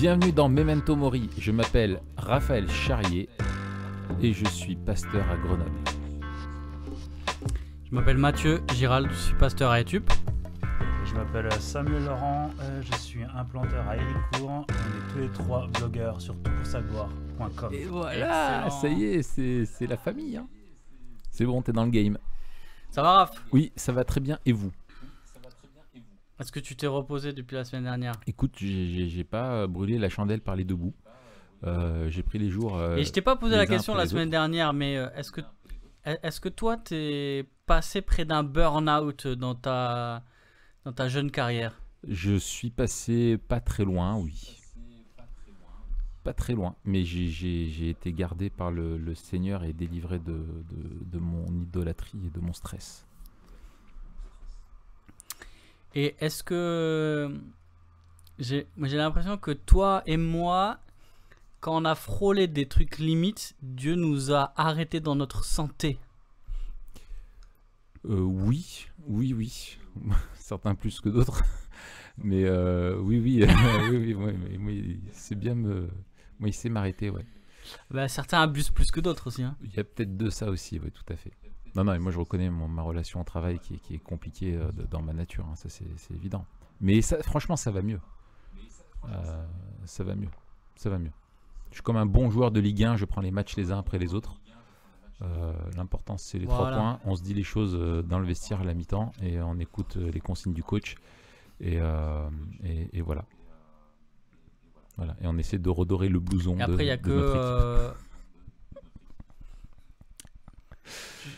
Bienvenue dans Memento Mori, je m'appelle Raphaël Charrier et je suis pasteur à Grenoble. Je m'appelle Mathieu Girald, je suis pasteur à Etup. Je m'appelle Samuel Laurent, je suis implanteur à Héricourt. On est tous les trois blogueurs sur toutpoursagloire.com. Et voilà, ça y est, c'est la famille. Hein. C'est bon, t'es dans le game. Ça va Raph? Oui, ça va très bien. Et vous? Est-ce que tu t'es reposé depuis la semaine dernière? Écoute, j'ai pas brûlé la chandelle par les deux bouts. J'ai pris les jours. Et je t'ai pas posé la question la semaine dernière, mais est-ce que toi t'es passé près d'un burn-out dans ta jeune carrière? Je suis passé pas très loin, oui. Pas très loin, mais j'ai été gardé par le Seigneur et délivré de mon idolâtrie et de mon stress. Et est-ce que j'ai l'impression que toi et moi, quand on a frôlé des trucs limites, Dieu nous a arrêtés dans notre santé? Oui. Certains plus que d'autres. Mais oui, c'est bien Moi, il sait m'arrêter, ouais. Bah, certains abusent plus que d'autres aussi. Hein. Il y a peut-être de ça aussi, oui, tout à fait. Non, et moi je reconnais ma relation au travail qui est compliquée dans ma nature, hein, ça c'est évident. Mais ça, franchement, ça va mieux. Ça va mieux. Je suis comme un bon joueur de Ligue 1, je prends les matchs les uns après les autres. L'important c'est les 3 points, on se dit les choses dans le vestiaire à la mi-temps et on écoute les consignes du coach et voilà. Et on essaie de redorer le blouson et après, de notre équipe.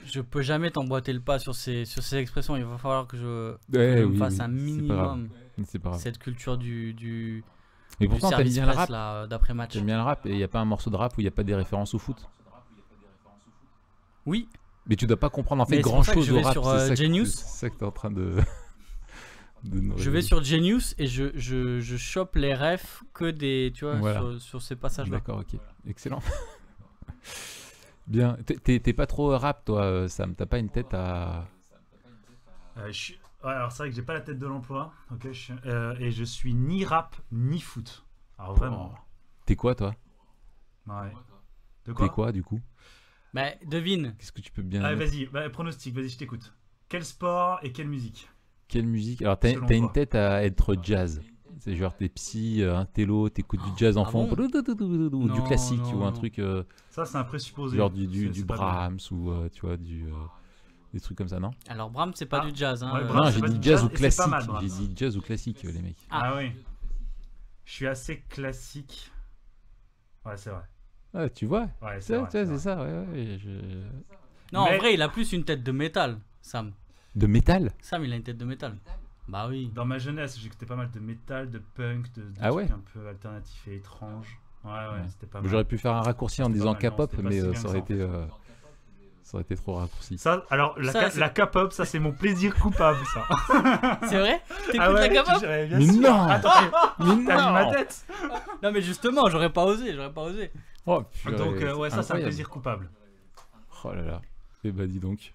Je peux jamais t'emboîter le pas sur ces expressions. Il va falloir que je me fasse un minimum c'est pas grave. cette culture du mais pourtant t'aimes bien le rap d'après-match. T'aimes bien le rap et il n'y a pas un morceau de rap où il n'y a pas des références au foot? Oui. Mais tu dois pas comprendre en fait mais grand chose au rap. Sur Genius. C'est ça que t'es en train de je vais sur Genius et je chope les refs que des, tu vois, voilà. sur ces passages-là. D'accord, ok, excellent. Bien, t'es pas trop rap toi, Sam, t'as pas une tête à... Ouais, alors c'est vrai que j'ai pas la tête de l'emploi, okay, et je suis ni rap ni foot. Alors vraiment. T'es quoi toi? Ouais. De quoi? T'es quoi du coup? Bah devine. Qu'est-ce que tu peux bien... Allez vas-y, pronostic, vas-y je t'écoute. Quel sport et quelle musique? Quelle musique? Alors t'as une tête à être jazz. C'est genre t'es psy, un télo, t'écoutes du jazz en fond, bon? du classique ou un truc... ça c'est un présupposé. Genre du Brahms ou tu vois des trucs comme ça, non? Alors Brahms c'est pas du jazz. Hein, ouais, non, j'ai dit jazz ou classique. J'ai dit jazz ou classique les mecs. Ah oui. Je suis assez classique. Ouais c'est vrai. Ah, tu vois? Ouais, c'est ça, Non, en vrai, il a plus une tête de métal, Sam. De métal? Sam, il a une tête de métal. Bah oui. Dans ma jeunesse, j'écoutais pas mal de métal, de punk, de trucs un peu alternatifs et étranges. Ouais, c'était pas mal. J'aurais pu faire un raccourci en disant K-pop, mais ça aurait été trop raccourci. Ça, alors, la K-pop, ça c'est mon plaisir coupable, ça. C'est vrai? T'écoutes la K-pop? Mais non! Attends, t'as vu ma tête? Non, mais justement, j'aurais pas osé. Oh, donc, ça c'est un plaisir coupable. Oh là là. Eh bah, dis donc.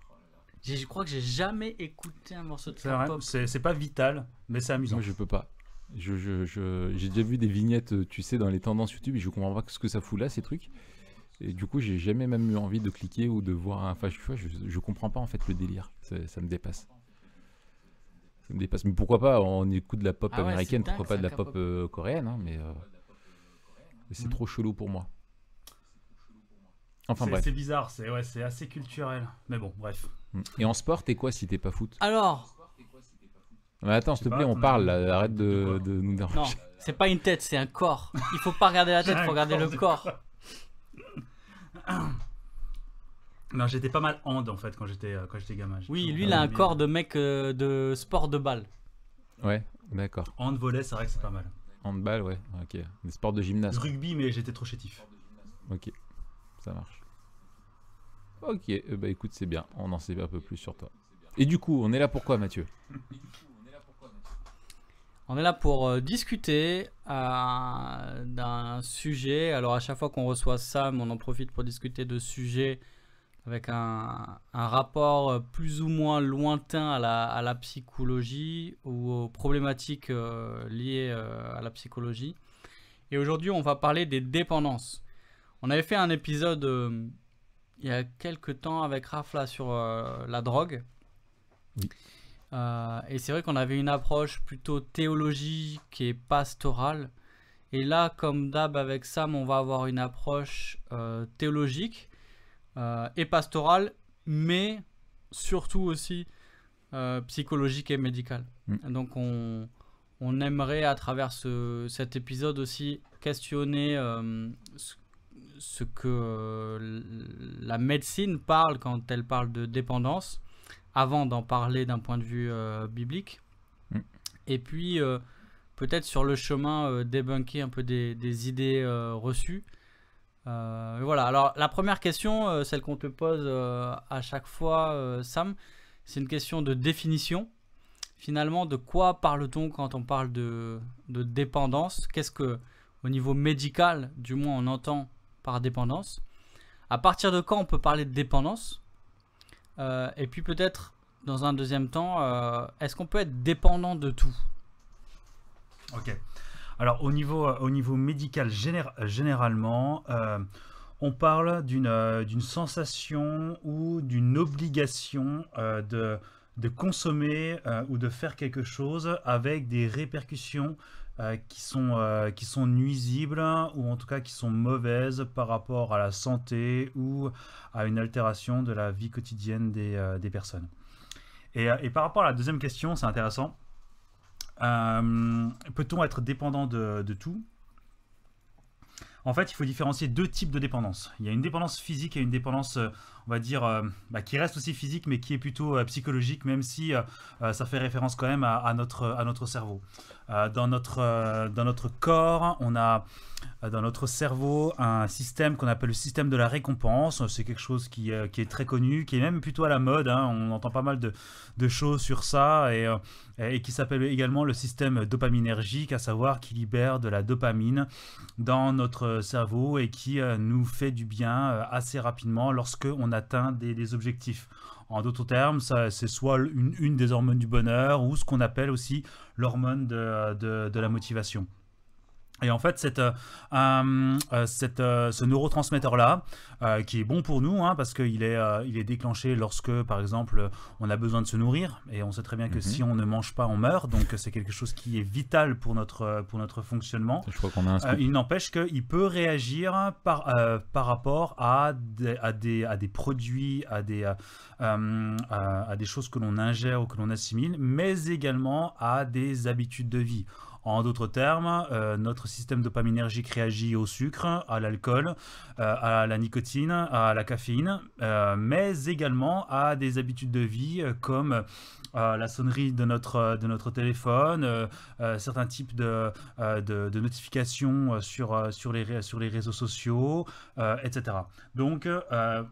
Je crois que j'ai jamais écouté un morceau de K-pop. C'est pas vital, mais c'est amusant. Moi, je peux pas. J'ai déjà vu des vignettes, tu sais, dans les tendances YouTube, et je comprends pas ce que ça fout là, ces trucs. Et du coup, j'ai jamais même eu envie de cliquer ou de voir un... Enfin, je comprends pas en fait le délire. Ça me dépasse. Mais pourquoi pas, on écoute de la pop américaine, pourquoi pas de la pop coréenne, hein, mais c'est trop chelou pour moi. Enfin bref. C'est bizarre, c'est assez culturel. Mais bon, bref. Et en sport, t'es quoi si t'es pas foot? Alors mais attends, s'il te plaît, on parle là, arrête de nous déranger. Non, c'est pas une tête, c'est un corps. Il faut pas regarder la tête, il faut regarder le corps. Non, j'étais pas mal hand en fait quand j'étais gamin. Oui, lui il a un corps de mec de sport de balle. Ouais, d'accord. Hand volley, c'est vrai que c'est pas mal. Handball, ouais, ok. Des sports de gymnase. Rugby, mais j'étais trop chétif. Ok, ça marche. Ok, bah écoute, c'est bien, on en sait un peu plus sur toi. Et du coup, on est là pour quoi, Mathieu? On est là pour discuter d'un sujet. Alors à chaque fois qu'on reçoit Sam, on en profite pour discuter de sujets avec un rapport plus ou moins lointain à la psychologie ou aux problématiques liées à la psychologie. Et aujourd'hui, on va parler des dépendances. On avait fait un épisode il y a quelques temps avec Raph là, sur la drogue. Oui. Et c'est vrai qu'on avait une approche plutôt théologique et pastorale. Et là, comme d'hab avec Sam, on va avoir une approche théologique et pastorale, mais surtout aussi psychologique et médicale. Donc on aimerait à travers cet épisode aussi questionner ce que la médecine parle quand elle parle de dépendance, avant d'en parler d'un point de vue biblique. Et puis peut-être sur le chemin débunker un peu des idées reçues. Voilà, alors la première question, celle qu'on te pose à chaque fois, Sam, c'est une question de définition. Finalement, de quoi parle-t-on quand on parle de dépendance? Qu'est-ce que, au niveau médical, du moins, on entend par dépendance? À partir de quand on peut parler de dépendance? Et puis peut-être, dans un deuxième temps, est-ce qu'on peut être dépendant de tout? Ok. Alors au niveau médical généralement, on parle d'une sensation ou d'une obligation de consommer ou de faire quelque chose avec des répercussions qui sont nuisibles ou en tout cas qui sont mauvaises par rapport à la santé ou à une altération de la vie quotidienne des personnes. Et par rapport à la deuxième question, c'est intéressant. Peut-on être dépendant de tout? En fait, il faut différencier deux types de dépendance. Il y a une dépendance physique et une dépendance, on va dire, qui reste aussi physique, mais qui est plutôt psychologique, même si ça fait référence quand même à notre cerveau. Dans notre corps, on a dans notre cerveau un système qu'on appelle le système de la récompense. C'est quelque chose qui est très connu, qui est même plutôt à la mode. On entend pas mal de choses sur ça et qui s'appelle également le système dopaminergique, à savoir qui libère de la dopamine dans notre cerveau et qui nous fait du bien assez rapidement lorsque on atteint des objectifs. En d'autres termes, c'est soit une des hormones du bonheur ou ce qu'on appelle aussi l'hormone de la motivation. Et en fait, ce neurotransmetteur-là, qui est bon pour nous, parce qu'il est déclenché lorsque, par exemple, on a besoin de se nourrir. Et on sait très bien que si on ne mange pas, on meurt. Donc, c'est quelque chose qui est vital pour notre fonctionnement. Je crois qu'on a un scoop. Il n'empêche qu'il peut réagir par rapport à des produits, à des choses que l'on ingère ou que l'on assimile, mais également à des habitudes de vie. En d'autres termes, notre système dopaminergique réagit au sucre, à l'alcool, à la nicotine, à la caféine, mais également à des habitudes de vie comme la sonnerie de notre téléphone, certains types de notifications sur les réseaux sociaux, etc. Donc,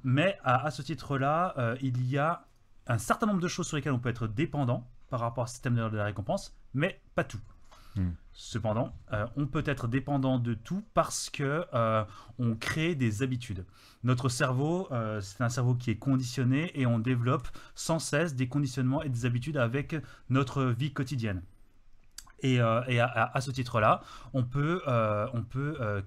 mais à ce titre-là, il y a un certain nombre de choses sur lesquelles on peut être dépendant par rapport au système de la récompense, mais pas tout. Cependant, on peut être dépendant de tout parce que on crée des habitudes. Notre cerveau, c'est un cerveau qui est conditionné et on développe sans cesse des conditionnements et des habitudes avec notre vie quotidienne. Et à ce titre-là, on peut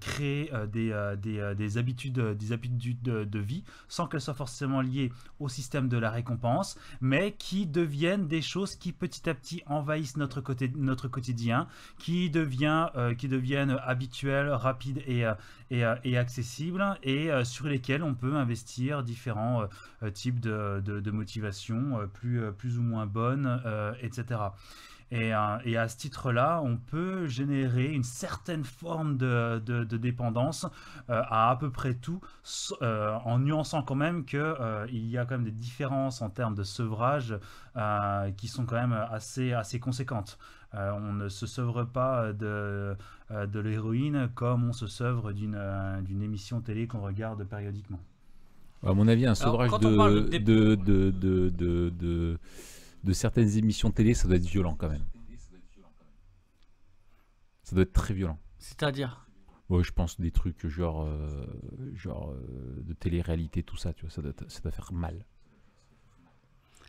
créer des habitudes de vie sans qu'elles soient forcément liées au système de la récompense, mais qui deviennent des choses qui petit à petit envahissent notre quotidien, qui deviennent habituelles, rapides et accessibles, et sur lesquelles on peut investir différents types de motivation plus ou moins bonnes, etc. Et à ce titre-là, on peut générer une certaine forme de dépendance à peu près tout, en nuançant quand même qu'il y a quand même des différences en termes de sevrage qui sont quand même assez conséquentes. On ne se sevre pas de l'héroïne comme on se sevre d'une émission télé qu'on regarde périodiquement. À mon avis, un sevrage de certaines émissions télé, ça doit être violent quand même. Ça doit être très violent. C'est-à-dire? Ouais, je pense des trucs genre de télé-réalité, tout ça, tu vois, ça doit faire mal.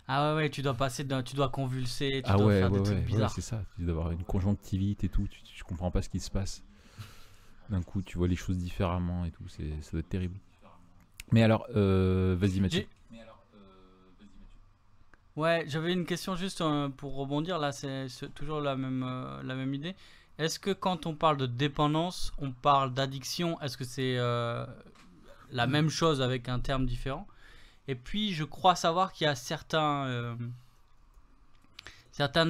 Ah ouais, tu dois convulser, tu dois faire des trucs bizarres. Ouais, c'est ça. Tu dois avoir une conjonctivite et tout, tu comprends pas ce qui se passe. d'un coup, tu vois les choses différemment et tout. Ça doit être terrible. Mais alors, vas-y Mathieu. Ouais, j'avais une question juste pour rebondir. Là, c'est toujours la même idée. Est-ce que quand on parle de dépendance, on parle d'addiction? Est-ce que c'est la même chose avec un terme différent? Et puis, je crois savoir qu'il y a certaines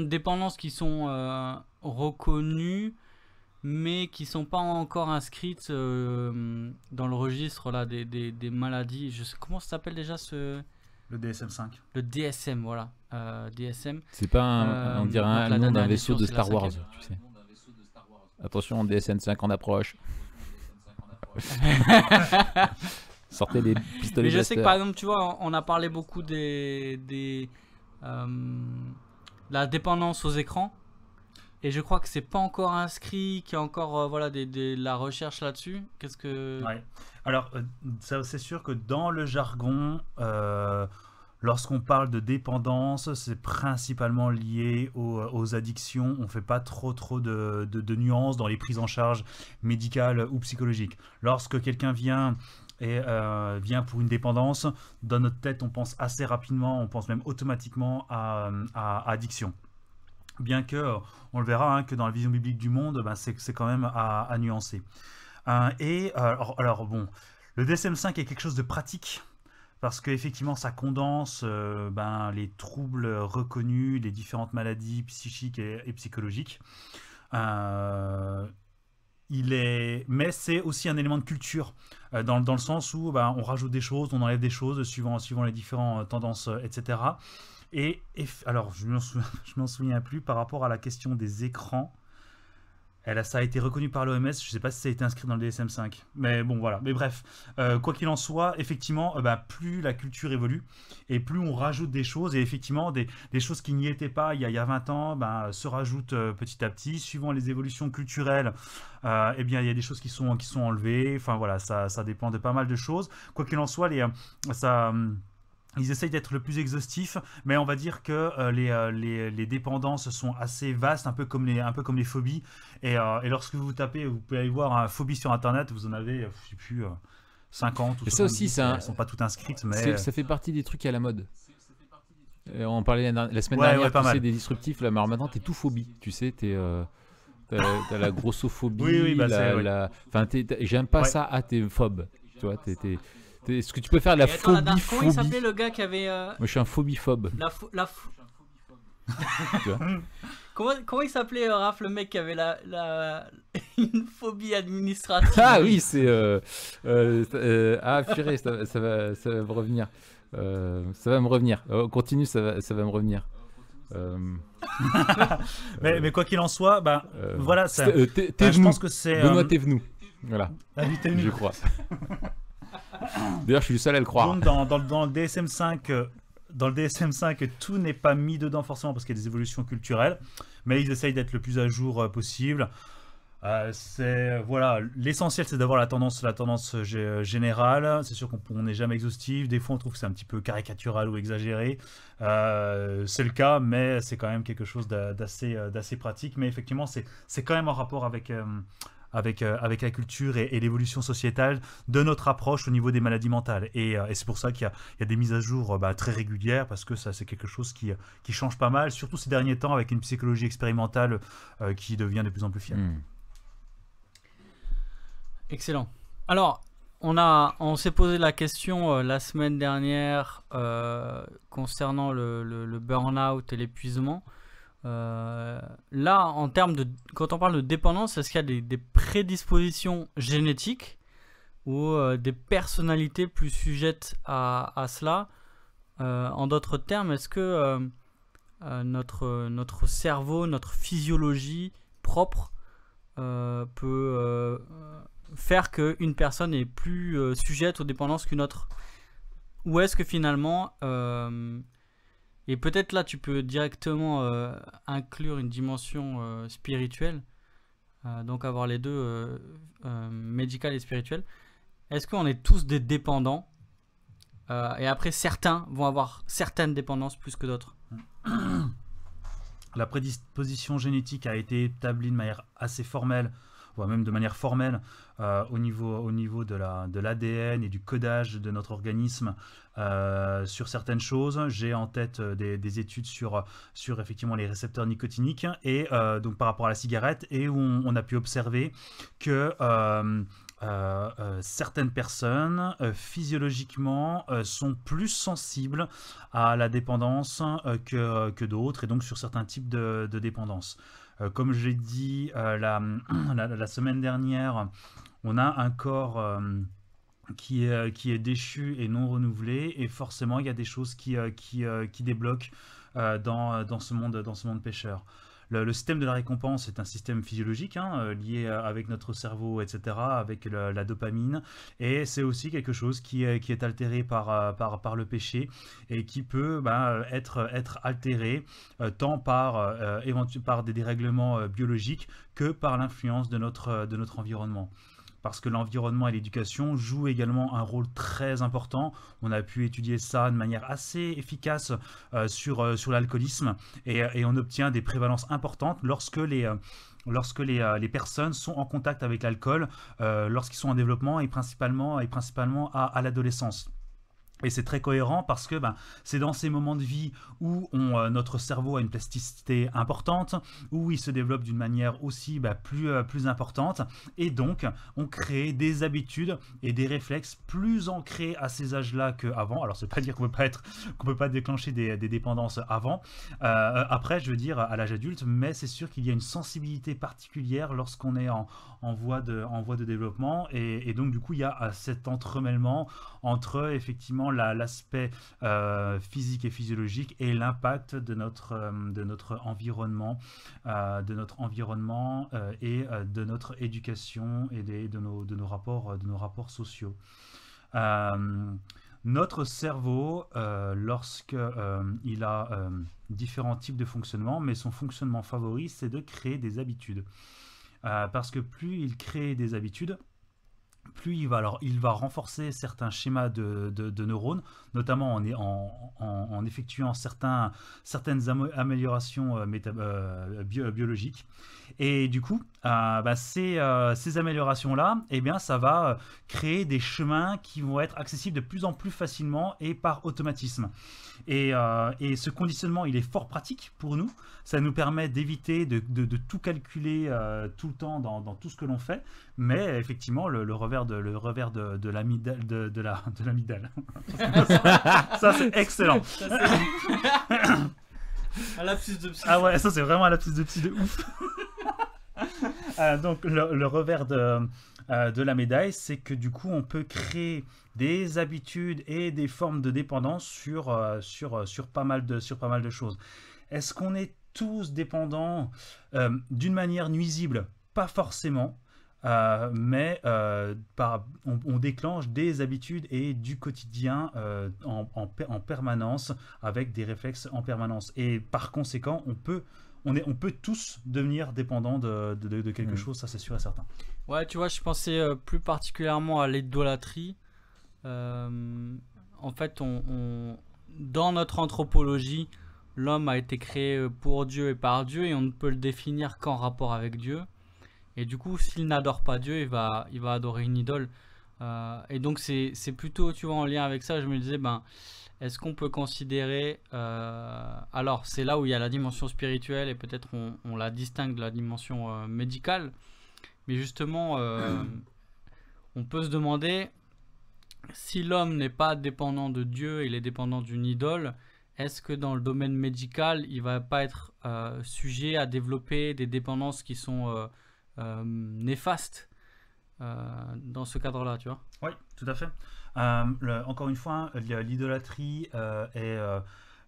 dépendances qui sont reconnues, mais qui ne sont pas encore inscrites dans le registre là, des maladies. Je sais, comment ça s'appelle déjà Le DSM-5. Le DSM, voilà. DSM. C'est pas on dirait un nom d'un vaisseau de Star Wars, tu sais. Attention, DSM-5 en approche. Sortez les pistolets. Mais je sais blaster. que par exemple, tu vois, on a parlé beaucoup la dépendance aux écrans. Et je crois que c'est pas encore inscrit, qu'il y a encore voilà, la recherche là-dessus. Qu'est-ce que... Ouais. Alors, c'est sûr que dans le jargon, lorsqu'on parle de dépendance, c'est principalement lié aux addictions. On ne fait pas trop de nuances dans les prises en charge médicales ou psychologiques. Lorsque quelqu'un vient pour une dépendance, dans notre tête, on pense assez rapidement, on pense même automatiquement à addiction. Bien que, on le verra, hein, que dans la vision biblique du monde, ben, c'est quand même à nuancer. Alors bon, le DSM-5 est quelque chose de pratique, parce qu'effectivement, ça condense les troubles reconnus, les différentes maladies psychiques et psychologiques. Mais c'est aussi un élément de culture, dans le sens où on rajoute des choses, on enlève des choses, suivant les différentes tendances, etc. Alors, je m'en souviens plus par rapport à la question des écrans. Ça a été reconnu par l'OMS. Je ne sais pas si ça a été inscrit dans le DSM-5. Mais bon, voilà. Mais bref, quoi qu'il en soit, effectivement, plus la culture évolue et plus on rajoute des choses. Et effectivement, des choses qui n'y étaient pas il y a 20 ans se rajoutent petit à petit. Suivant les évolutions culturelles, il y a des choses qui sont enlevées. Enfin, voilà, ça dépend de pas mal de choses. Quoi qu'il en soit, ils essayent d'être le plus exhaustif, mais on va dire que les dépendances sont assez vastes, un peu comme les phobies. Et lorsque vous tapez, vous pouvez aller voir un phobie sur Internet, vous en avez, je sais plus, 50 ou 70. Ça aussi, elles ne sont pas toutes inscrites, mais... Ça fait partie des trucs à la mode. On parlait la semaine dernière, tu sais, des disruptifs, là, mais alors maintenant, t'es tout phobie, tu sais, t'as la grossophobie, oui, enfin, j'aime pas ça, t'es phobe, tu vois, est-ce que tu peux faire la phobie? Comment il s'appelait le gars qui avait... Moi, je suis un phobie-phobe. Tu vois comment il s'appelait, Raph, le mec qui avait une phobie administrative? Ah oui, c'est... purée, ça va me revenir. Ça va me revenir. Continue, ça va me revenir. Mais quoi qu'il en soit, voilà, je pense que c'est... Benoît Thévenoud. Voilà, je crois. D'ailleurs, je suis le seul à le croire. Donc, dans le DSM-5, tout n'est pas mis dedans forcément parce qu'il y a des évolutions culturelles, mais ils essayent d'être le plus à jour possible. Voilà, l'essentiel, c'est d'avoir la tendance générale. C'est sûr qu'on n'est jamais exhaustif. Des fois, on trouve que c'est un petit peu caricatural ou exagéré. C'est le cas, mais c'est quand même quelque chose d'assez pratique. Mais effectivement, c'est quand même en rapport avec la culture et l'évolution sociétale de notre approche au niveau des maladies mentales. Et c'est pour ça qu'il y a des mises à jour très régulières, parce que ça, c'est quelque chose qui change pas mal, surtout ces derniers temps, avec une psychologie expérimentale qui devient de plus en plus fiable. Excellent. Alors, on s'est posé la question la semaine dernière concernant le burn-out et l'épuisement. Là, en termes quand on parle de dépendance, est-ce qu'il y a des prédispositions génétiques ou des personnalités plus sujettes à cela? En d'autres termes, est-ce que notre cerveau, notre physiologie propre peut faire qu'une personne est plus sujette aux dépendances qu'une autre? Ou est-ce que finalement... et peut-être là, tu peux directement inclure une dimension spirituelle, donc avoir les deux, médical et spirituel. Est-ce qu'on est tous des dépendants et après, certains vont avoir certaines dépendances plus que d'autres? La prédisposition génétique a été établie de manière assez formelle voire même de manière formelle, au niveau de l'ADN et du codage de notre organisme sur certaines choses. J'ai en tête des études sur effectivement les récepteurs nicotiniques et donc par rapport à la cigarette, et où on a pu observer que certaines personnes physiologiquement sont plus sensibles à la dépendance que d'autres, et donc sur certains types de dépendance. Comme j'ai dit la semaine dernière, on a un corps qui est déchu et non renouvelé, et forcément il y a des choses qui débloquent dans ce monde pécheur. Le système de la récompense est un système physiologique lié avec notre cerveau, etc., avec la dopamine, et c'est aussi quelque chose qui est altéré par le péché, et qui peut être altéré tant par des dérèglements biologiques que par l'influence de notre environnement. Parce que l'environnement et l'éducation jouent également un rôle très important. On a pu étudier ça de manière assez efficace sur l'alcoolisme, et on obtient des prévalences importantes lorsque les personnes sont en contact avec l'alcool, lorsqu'ils sont en développement, et principalement à l'adolescence. Et c'est très cohérent parce que c'est dans ces moments de vie où notre cerveau a une plasticité importante, où il se développe d'une manière aussi plus importante, et donc on crée des habitudes et des réflexes plus ancrés à ces âges-là qu'avant. Alors, ça ne veut pas dire qu'on peut pas déclencher des dépendances après, je veux dire, à l'âge adulte, mais c'est sûr qu'il y a une sensibilité particulière lorsqu'on est en voie de développement, et donc du coup il y a cet entremêlement entre effectivement l'aspect physique et physiologique et l'impact de notre environnement, et de notre éducation, et de nos rapports sociaux. Notre cerveau, lorsque il a différents types de fonctionnement, mais son fonctionnement favori, c'est de créer des habitudes. Parce que plus il crée des habitudes, plus il va renforcer certains schémas de neurones, notamment en effectuant certaines améliorations biologiques. Et du coup, ces améliorations-là, ça va créer des chemins qui vont être accessibles de plus en plus facilement et par automatisme. Et ce conditionnement, il est fort pratique pour nous. Ça nous permet d'éviter de tout calculer tout le temps dans tout ce que l'on fait. Mais effectivement, le revers de l'amygdale. Ça, c'est excellent. Un lapsus de psy. Ah ouais, ça c'est vraiment un lapsus de psy de ouf. Donc le revers de la médaille, c'est que du coup on peut créer des habitudes et des formes de dépendance sur pas mal de choses. Est-ce qu'on est tous dépendants d'une manière nuisible? Pas forcément. Mais on déclenche des habitudes et du quotidien en permanence, avec des réflexes en permanence, et par conséquent on peut tous devenir dépendants de quelque chose, ça c'est sûr et certain. Ouais, tu vois, je pensais plus particulièrement à l'idolâtrie. En fait, dans notre anthropologie, l'homme a été créé pour Dieu et par Dieu, et on ne peut le définir qu'en rapport avec Dieu. Et du coup, s'il n'adore pas Dieu, il va adorer une idole. Et donc, c'est plutôt, tu vois, en lien avec ça, je me disais, est-ce qu'on peut considérer... alors, c'est là où il y a la dimension spirituelle, et peut-être on la distingue de la dimension médicale. Mais justement, on peut se demander, si l'homme n'est pas dépendant de Dieu, il est dépendant d'une idole, est-ce que dans le domaine médical, il ne va pas être sujet à développer des dépendances qui sont... néfaste dans ce cadre-là, tu vois? Oui, tout à fait. Encore une fois, l'idolâtrie est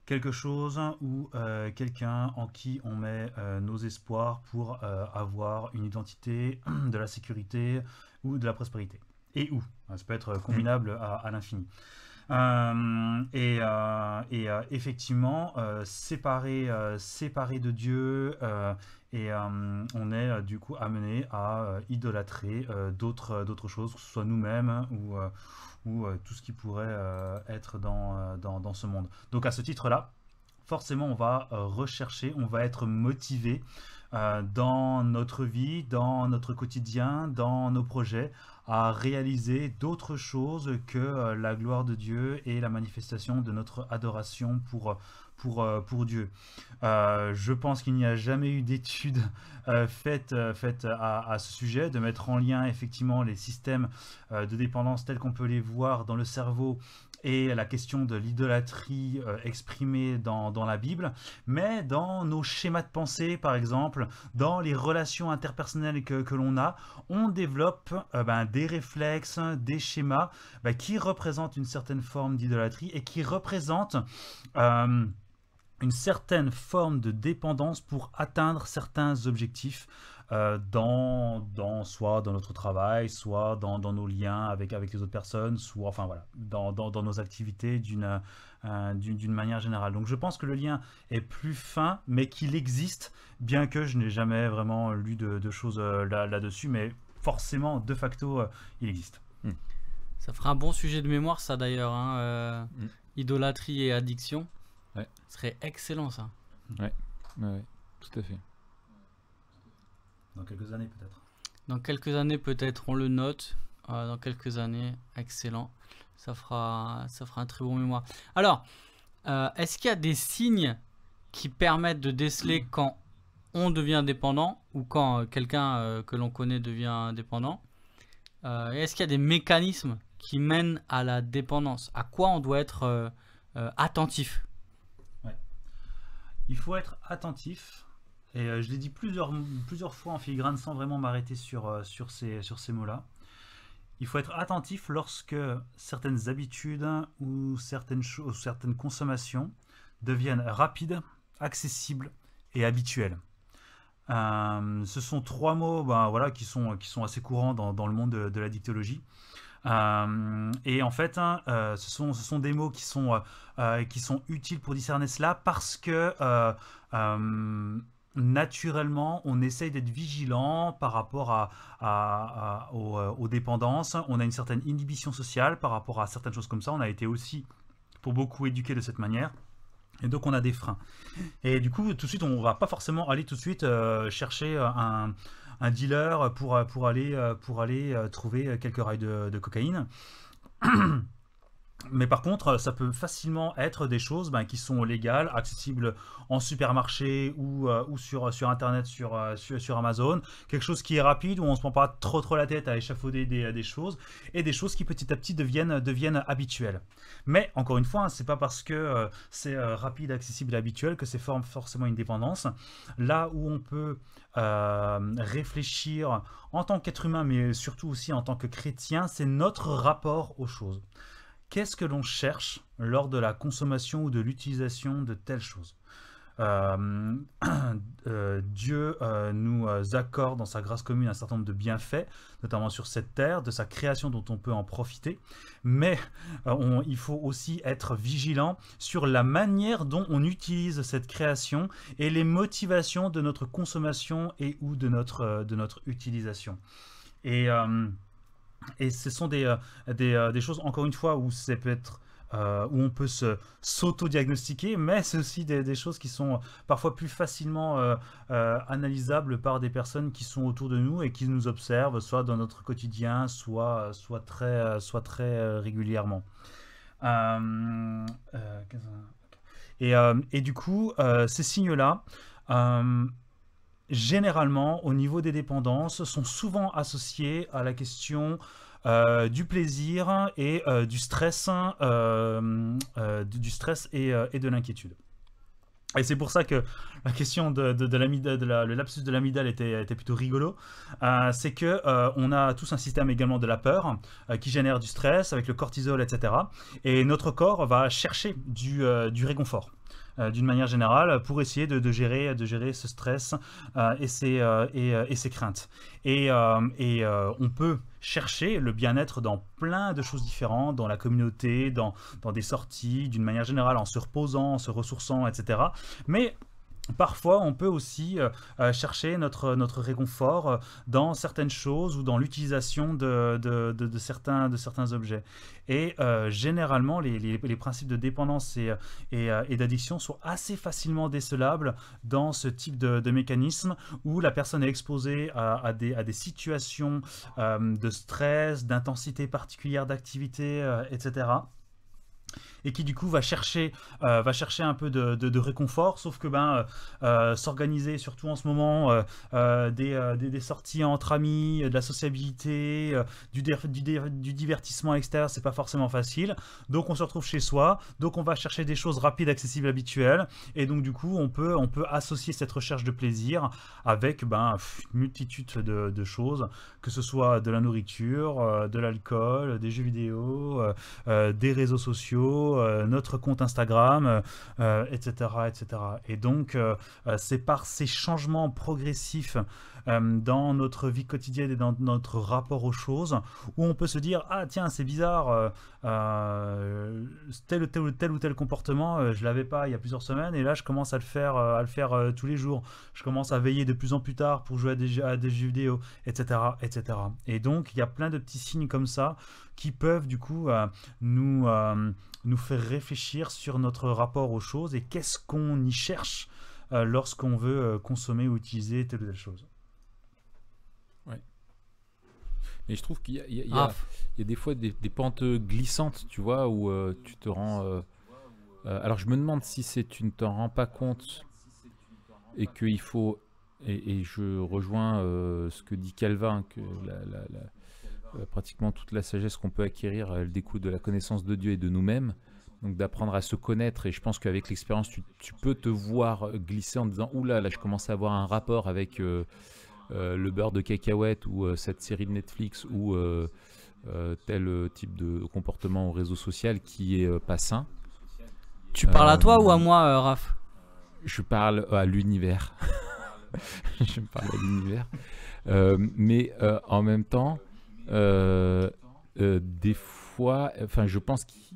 quelque chose où quelqu'un en qui on met nos espoirs pour avoir une identité, de la sécurité ou de la prospérité. Et où ça peut être combinable à l'infini. Effectivement, séparé de Dieu, on est du coup amené à idolâtrer d'autres choses, que ce soit nous-mêmes ou tout ce qui pourrait être dans ce monde. Donc à ce titre-là, forcément on va rechercher, on va être motivé dans notre vie, dans notre quotidien, dans nos projets, à réaliser d'autres choses que la gloire de Dieu et la manifestation de notre adoration pour Dieu. Je pense qu'il n'y a jamais eu d'études faites à ce sujet, de mettre en lien effectivement les systèmes de dépendance tels qu'on peut les voir dans le cerveau et la question de l'idolâtrie exprimée dans la Bible, mais dans nos schémas de pensée, par exemple, dans les relations interpersonnelles que l'on a, on développe des réflexes, des schémas qui représentent une certaine forme d'idolâtrie et qui représentent une certaine forme de dépendance pour atteindre certains objectifs soit dans notre travail, soit dans nos liens avec les autres personnes, soit enfin voilà, dans nos activités d'une manière générale. Donc je pense que le lien est plus fin, mais qu'il existe, bien que je n'ai jamais vraiment lu de choses là-dessus, mais forcément, de facto, il existe. Ça fera un bon sujet de mémoire, ça d'ailleurs, hein, idolâtrie et addiction. Ouais. Ce serait excellent, ça. Ouais, tout à fait. Dans quelques années, peut-être. Dans quelques années, peut-être, on le note. Dans quelques années, excellent. Ça fera un très bon mémoire. Alors, est-ce qu'il y a des signes qui permettent de déceler quand on devient dépendant ou quand quelqu'un que l'on connaît devient dépendant? Est-ce qu'il y a des mécanismes qui mènent à la dépendance? À quoi on doit être attentif? Il faut être attentif. Et je l'ai dit plusieurs fois en filigrane sans vraiment m'arrêter sur ces mots-là. Il faut être attentif lorsque certaines habitudes ou certaines consommations deviennent rapides, accessibles et habituelles. Ce sont trois mots qui sont assez courants dans le monde de la dictologie. Et en fait, ce sont des mots qui sont utiles pour discerner cela parce que naturellement, on essaye d'être vigilant par rapport aux dépendances. On a une certaine inhibition sociale par rapport à certaines choses comme ça. On a été aussi, pour beaucoup, éduqués de cette manière. Et donc, on a des freins. Et du coup, tout de suite, on ne va pas forcément aller tout de suite chercher un dealer pour aller trouver quelques rails de cocaïne. Mais par contre, ça peut facilement être des choses qui sont légales, accessibles en supermarché ou sur Internet, sur Amazon. Quelque chose qui est rapide, où on ne se prend pas trop la tête à échafauder des choses, et des choses qui petit à petit deviennent habituelles. Mais encore une fois, c'est pas parce que c'est rapide, accessible et habituel que c'est forcément une dépendance. Là où on peut réfléchir en tant qu'être humain, mais surtout aussi en tant que chrétien, c'est notre rapport aux choses. Qu'est-ce que l'on cherche lors de la consommation ou de l'utilisation de telles choses? Dieu nous accorde dans sa grâce commune un certain nombre de bienfaits, notamment sur cette terre, de sa création dont on peut en profiter, mais il faut aussi être vigilant sur la manière dont on utilise cette création et les motivations de notre consommation et ou de notre utilisation. Et ce sont des choses, encore une fois, où ça peut être où on peut s'auto-diagnostiquer, mais c'est aussi des choses qui sont parfois plus facilement analysables par des personnes qui sont autour de nous et qui nous observent, soit dans notre quotidien, soit très régulièrement. Et du coup, ces signes-là, généralement, au niveau des dépendances, sont souvent associés à la question du plaisir et du stress et de l'inquiétude. Et c'est pour ça que la question le lapsus de l'amygdale était plutôt rigolo. C'est que on a tous un système également de la peur qui génère du stress avec le cortisol, etc. Et notre corps va chercher du réconfort. D'une manière générale, pour essayer de gérer ce stress et ses craintes. Et on peut chercher le bien-être dans plein de choses différentes, dans la communauté, dans des sorties, d'une manière générale, en se reposant, en se ressourçant, etc. Mais parfois, on peut aussi chercher notre réconfort dans certaines choses ou dans l'utilisation de certains objets. Et généralement, les principes de dépendance et d'addiction sont assez facilement décelables dans ce type de mécanisme où la personne est exposée à des situations de stress, d'intensité particulière d'activité, etc. Et qui du coup va chercher un peu de réconfort, sauf que s'organiser, surtout en ce moment, des sorties entre amis, de la sociabilité, du divertissement à l'extérieur, c'est pas forcément facile. Donc on se retrouve chez soi, donc on va chercher des choses rapides, accessibles, habituelles, et donc du coup on peut associer cette recherche de plaisir avec une multitude de choses, que ce soit de la nourriture, de l'alcool, des jeux vidéo, des réseaux sociaux, notre compte Instagram, etc., etc. Et donc, c'est par ces changements progressifs dans notre vie quotidienne et dans notre rapport aux choses où on peut se dire, ah tiens, c'est bizarre, tel ou tel comportement, je l'avais pas il y a plusieurs semaines et là je commence à le faire tous les jours. Je commence à veiller de plus en plus tard pour jouer à des jeux vidéo, etc., etc. Et donc, il y a plein de petits signes comme ça qui peuvent du coup nous faire réfléchir sur notre rapport aux choses et qu'est-ce qu'on y cherche lorsqu'on veut consommer ou utiliser telle ou telle chose. Ouais. Mais je trouve qu'il y a des fois des pentes glissantes, tu vois, où tu te rends... alors je me demande si tu ne t'en rends pas compte et qu'il faut... Et je rejoins ce que dit Calvin, que pratiquement toute la sagesse qu'on peut acquérir, elle découle de la connaissance de Dieu et de nous-mêmes. Donc d'apprendre à se connaître, et je pense qu'avec l'expérience, tu peux te voir glisser en disant « Oula, là je commence à avoir un rapport avec le beurre de cacahuète ou cette série de Netflix ou tel type de comportement au réseau social qui est pas sain. » Tu parles à toi ou à moi, Raph? Je parle à l'univers. Je parle à l'univers. Mais en même temps, des fois, enfin, je pense qu'il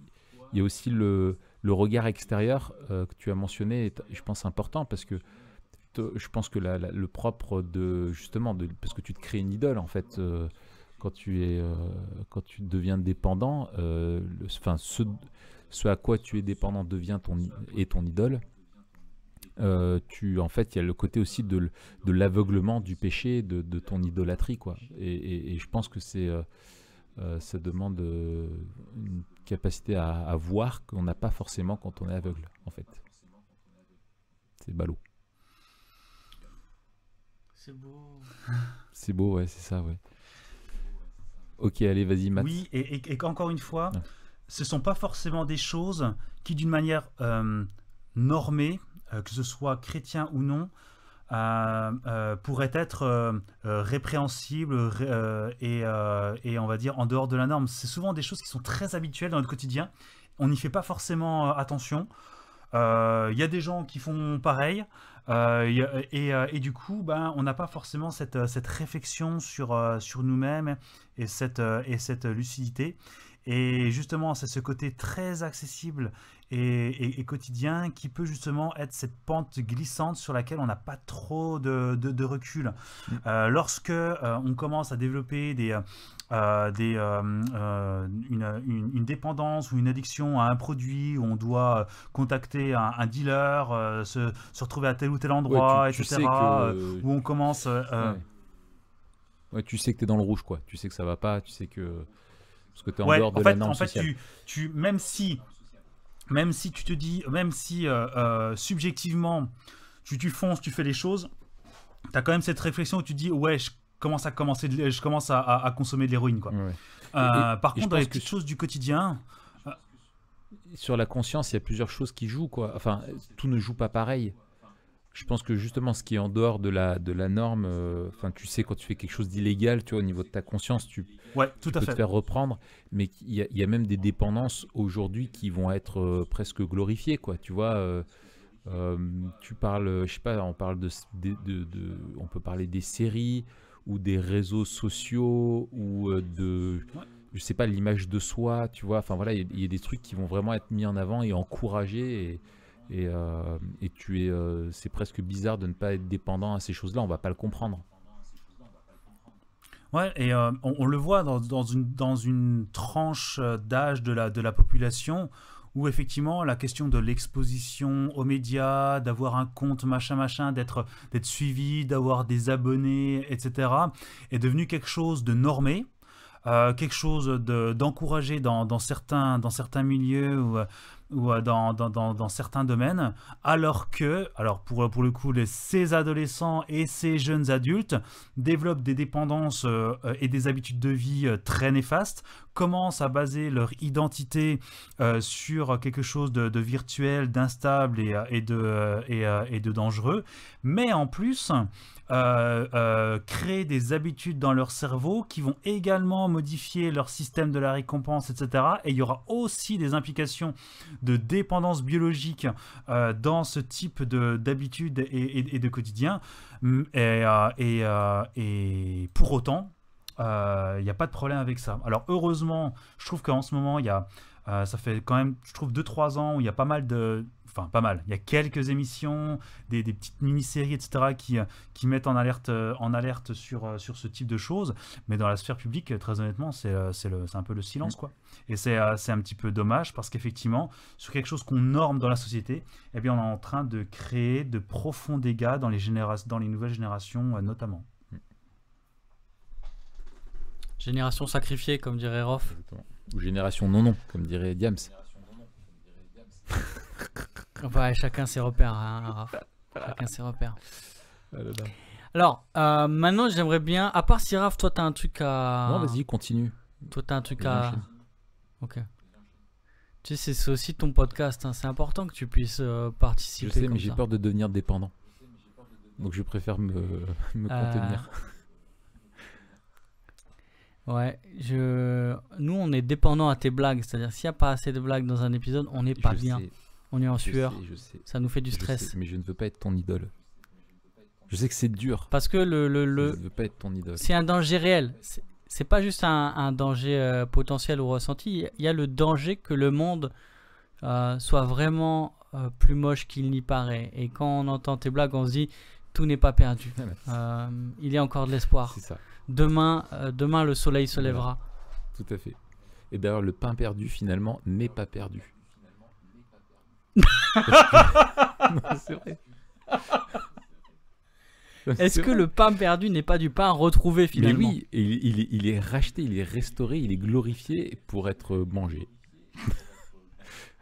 y a aussi le regard extérieur que tu as mentionné, est, je pense, important parce que je pense que le propre de justement, parce que tu te crées une idole en fait quand tu deviens dépendant, ce à quoi tu es dépendant devient ton idole. En fait, il y a le côté aussi de l'aveuglement du péché, de ton idolâtrie, quoi. Et je pense que ça demande une capacité à voir qu'on n'a pas forcément quand on est aveugle, en fait. C'est ballot. C'est beau. C'est beau, ouais, c'est ça, ouais. Ok, allez, vas-y, Matt. Oui, et encore une fois, ce ne sont pas forcément des choses qui, d'une manière normée, que ce soit chrétien ou non, pourraient être répréhensibles et on va dire en dehors de la norme. C'est souvent des choses qui sont très habituelles dans notre quotidien. On n'y fait pas forcément attention. Il y a des gens qui font pareil. Et du coup, on n'a pas forcément cette réflexion sur nous-mêmes et cette lucidité. Et justement, c'est ce côté très accessible et quotidien qui peut justement être cette pente glissante sur laquelle on n'a pas trop de recul. Lorsque on commence à développer une dépendance ou une addiction à un produit, où on doit contacter un dealer, se retrouver à tel ou tel endroit, ouais, etc., sais que... où on commence... Ouais, tu sais que tu es dans le rouge, quoi. Tu sais que ça va pas, tu sais que... Parce que tu es en dehors de la norme sociale. Même si tu te dis, même si subjectivement tu fonces, tu fais les choses, tu as quand même cette réflexion où tu dis ouais, je commence à consommer de l'héroïne, quoi. Ouais. Par contre, dans les petites choses du quotidien, sur la conscience, il y a plusieurs choses qui jouent, quoi. Enfin, tout ne joue pas pareil. Je pense que justement, ce qui est en dehors de la norme, enfin, tu sais, quand tu fais quelque chose d'illégal, tu vois, au niveau de ta conscience, tu peux te faire reprendre. Mais il y a même des dépendances aujourd'hui qui vont être presque glorifiées, quoi. Tu vois, tu parles, je sais pas, on parle on peut parler des séries ou des réseaux sociaux ou je sais pas, l'image de soi, tu vois. Enfin voilà, il y a des trucs qui vont vraiment être mis en avant et encouragés. et c'est presque bizarre de ne pas être dépendant à ces choses-là. On va pas le comprendre. Ouais, et on le voit dans une tranche d'âge de la population où effectivement la question de l'exposition aux médias, d'avoir un compte machin, d'être suivi, d'avoir des abonnés, etc. est devenu quelque chose de normé. Quelque chose d'encouragé dans certains milieux ou dans certains domaines, alors pour le coup, ces adolescents et ces jeunes adultes développent des dépendances et des habitudes de vie très néfastes, commencent à baser leur identité sur quelque chose de virtuel, d'instable et de dangereux, mais en plus créer des habitudes dans leur cerveau qui vont également modifier leur système de la récompense, etc. Et il y aura aussi des implications de dépendance biologique dans ce type d'habitudes et de quotidien. Et pour autant, il n'y a pas de problème avec ça. Alors heureusement, je trouve qu'en ce moment, ça fait quand même, je trouve, 2-3 ans où il y a pas mal de... Enfin, pas mal. Il y a quelques émissions, des petites mini-séries, etc. qui mettent en alerte sur ce type de choses. Mais dans la sphère publique, très honnêtement, c'est un peu le silence, quoi. Et c'est un petit peu dommage parce qu'effectivement, sur quelque chose qu'on norme dans la société, eh bien, on est en train de créer de profonds dégâts dans les nouvelles générations, notamment. Génération sacrifiée, comme dirait Rof. Ou génération non, comme dirait Diams. Ouais, chacun ses repères, hein, Raph. Chacun ses repères. Ah là là. Alors, maintenant, j'aimerais bien... À part si, Raph, toi, t'as un truc à... Non, vas-y, continue. Toi, t'as un truc Vas-y, à... enchaîne. Ok. Tu sais, c'est aussi ton podcast. Hein. C'est important que tu puisses Je participer sais, comme mais j'ai ça. peur de devenir dépendant. Donc je préfère me contenir. Ouais, nous, on est dépendant à tes blagues. C'est-à-dire, s'il n'y a pas assez de blagues dans un épisode, on n'est pas Je bien. sais, On est en je sueur. sais, je sais. Ça nous fait du Je stress. sais, mais je ne veux pas être ton idole. Je sais que c'est dur. Parce que Je ne veux pas être ton idole. c'est un danger réel. C'est pas juste un danger potentiel ou ressenti. Il y a le danger que le monde soit vraiment plus moche qu'il n'y paraît. Et quand on entend tes blagues, on se dit tout n'est pas perdu. Il y a encore de l'espoir. C'est ça, Demain, le soleil se lèvera. tout à fait. Et d'ailleurs, le pain perdu, finalement, n'est pas perdu. Non, c'est vrai. Est-ce que le pain perdu n'est pas du pain retrouvé Mais finalement? oui, et il est racheté, il est restauré, il est glorifié pour être mangé.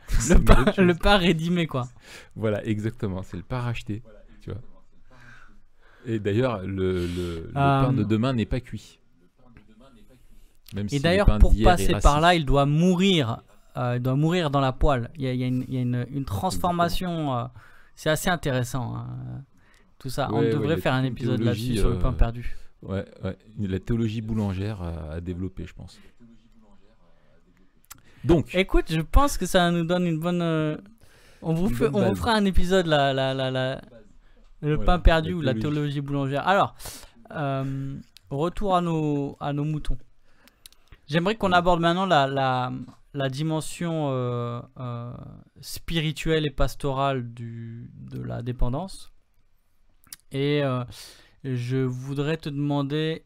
C'est une autre chose. Le pain rédimé, quoi. Voilà, exactement, c'est le pain racheté, tu vois. Et d'ailleurs, le pain de demain n'est pas cuit. Même si Et le d'ailleurs, pain pour d'hier est passer rassis. par là, il doit mourir. Il doit mourir dans la poêle. Il y a une transformation. C'est assez intéressant, hein, tout ça. On Ouais, devrait il y a faire un toute une épisode théologie, là-dessus sur le pain perdu. Ouais, la théologie boulangère à développer, je pense. Donc, Écoute, je pense que ça nous donne une bonne... on vous base. fera un épisode, le Voilà, pain perdu la ou la théologie. théologie boulangère. Alors, retour à nos moutons. J'aimerais qu'on aborde maintenant la dimension spirituelle et pastorale de la dépendance. Et je voudrais te demander,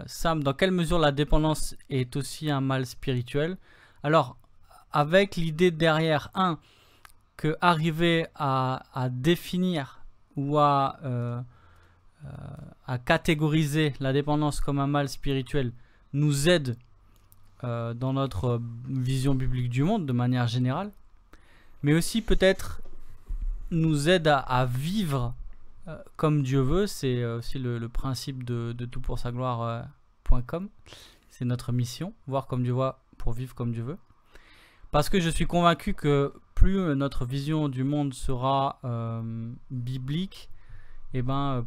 Sam, dans quelle mesure la dépendance est aussi un mal spirituel? Alors, avec l'idée derrière, que arriver à définir ou à catégoriser la dépendance comme un mal spirituel nous aide dans notre vision biblique du monde de manière générale, mais aussi peut-être nous aide à vivre comme Dieu veut. C'est aussi le principe de toutpoursagloire.com. C'est notre mission, voir comme Dieu voit pour vivre comme Dieu veut. Parce que je suis convaincu que plus notre vision du monde sera biblique, et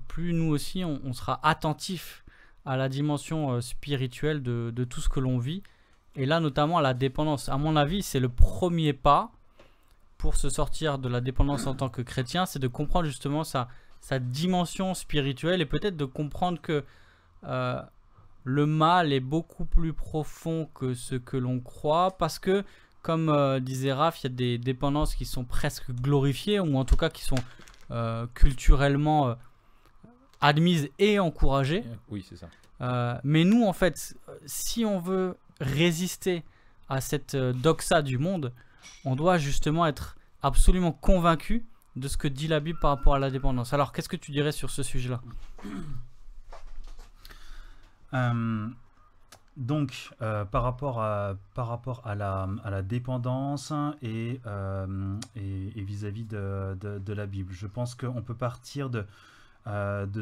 plus nous aussi on sera attentifs à la dimension spirituelle de tout ce que l'on vit. Et là, notamment à la dépendance. À mon avis, c'est le premier pas pour se sortir de la dépendance en tant que chrétien, c'est de comprendre justement sa dimension spirituelle et peut-être de comprendre que le mal est beaucoup plus profond que ce que l'on croit, parce que comme disait Raph, il y a des dépendances qui sont presque glorifiées, ou en tout cas qui sont culturellement admises et encouragées. Oui, c'est ça. Mais nous, en fait, si on veut résister à cette doxa du monde, on doit justement être absolument convaincu de ce que dit la Bible par rapport à la dépendance. Alors, qu'est-ce que tu dirais sur ce sujet-là? Donc, par rapport à la dépendance et vis-à-vis de la Bible, je pense qu'on peut partir de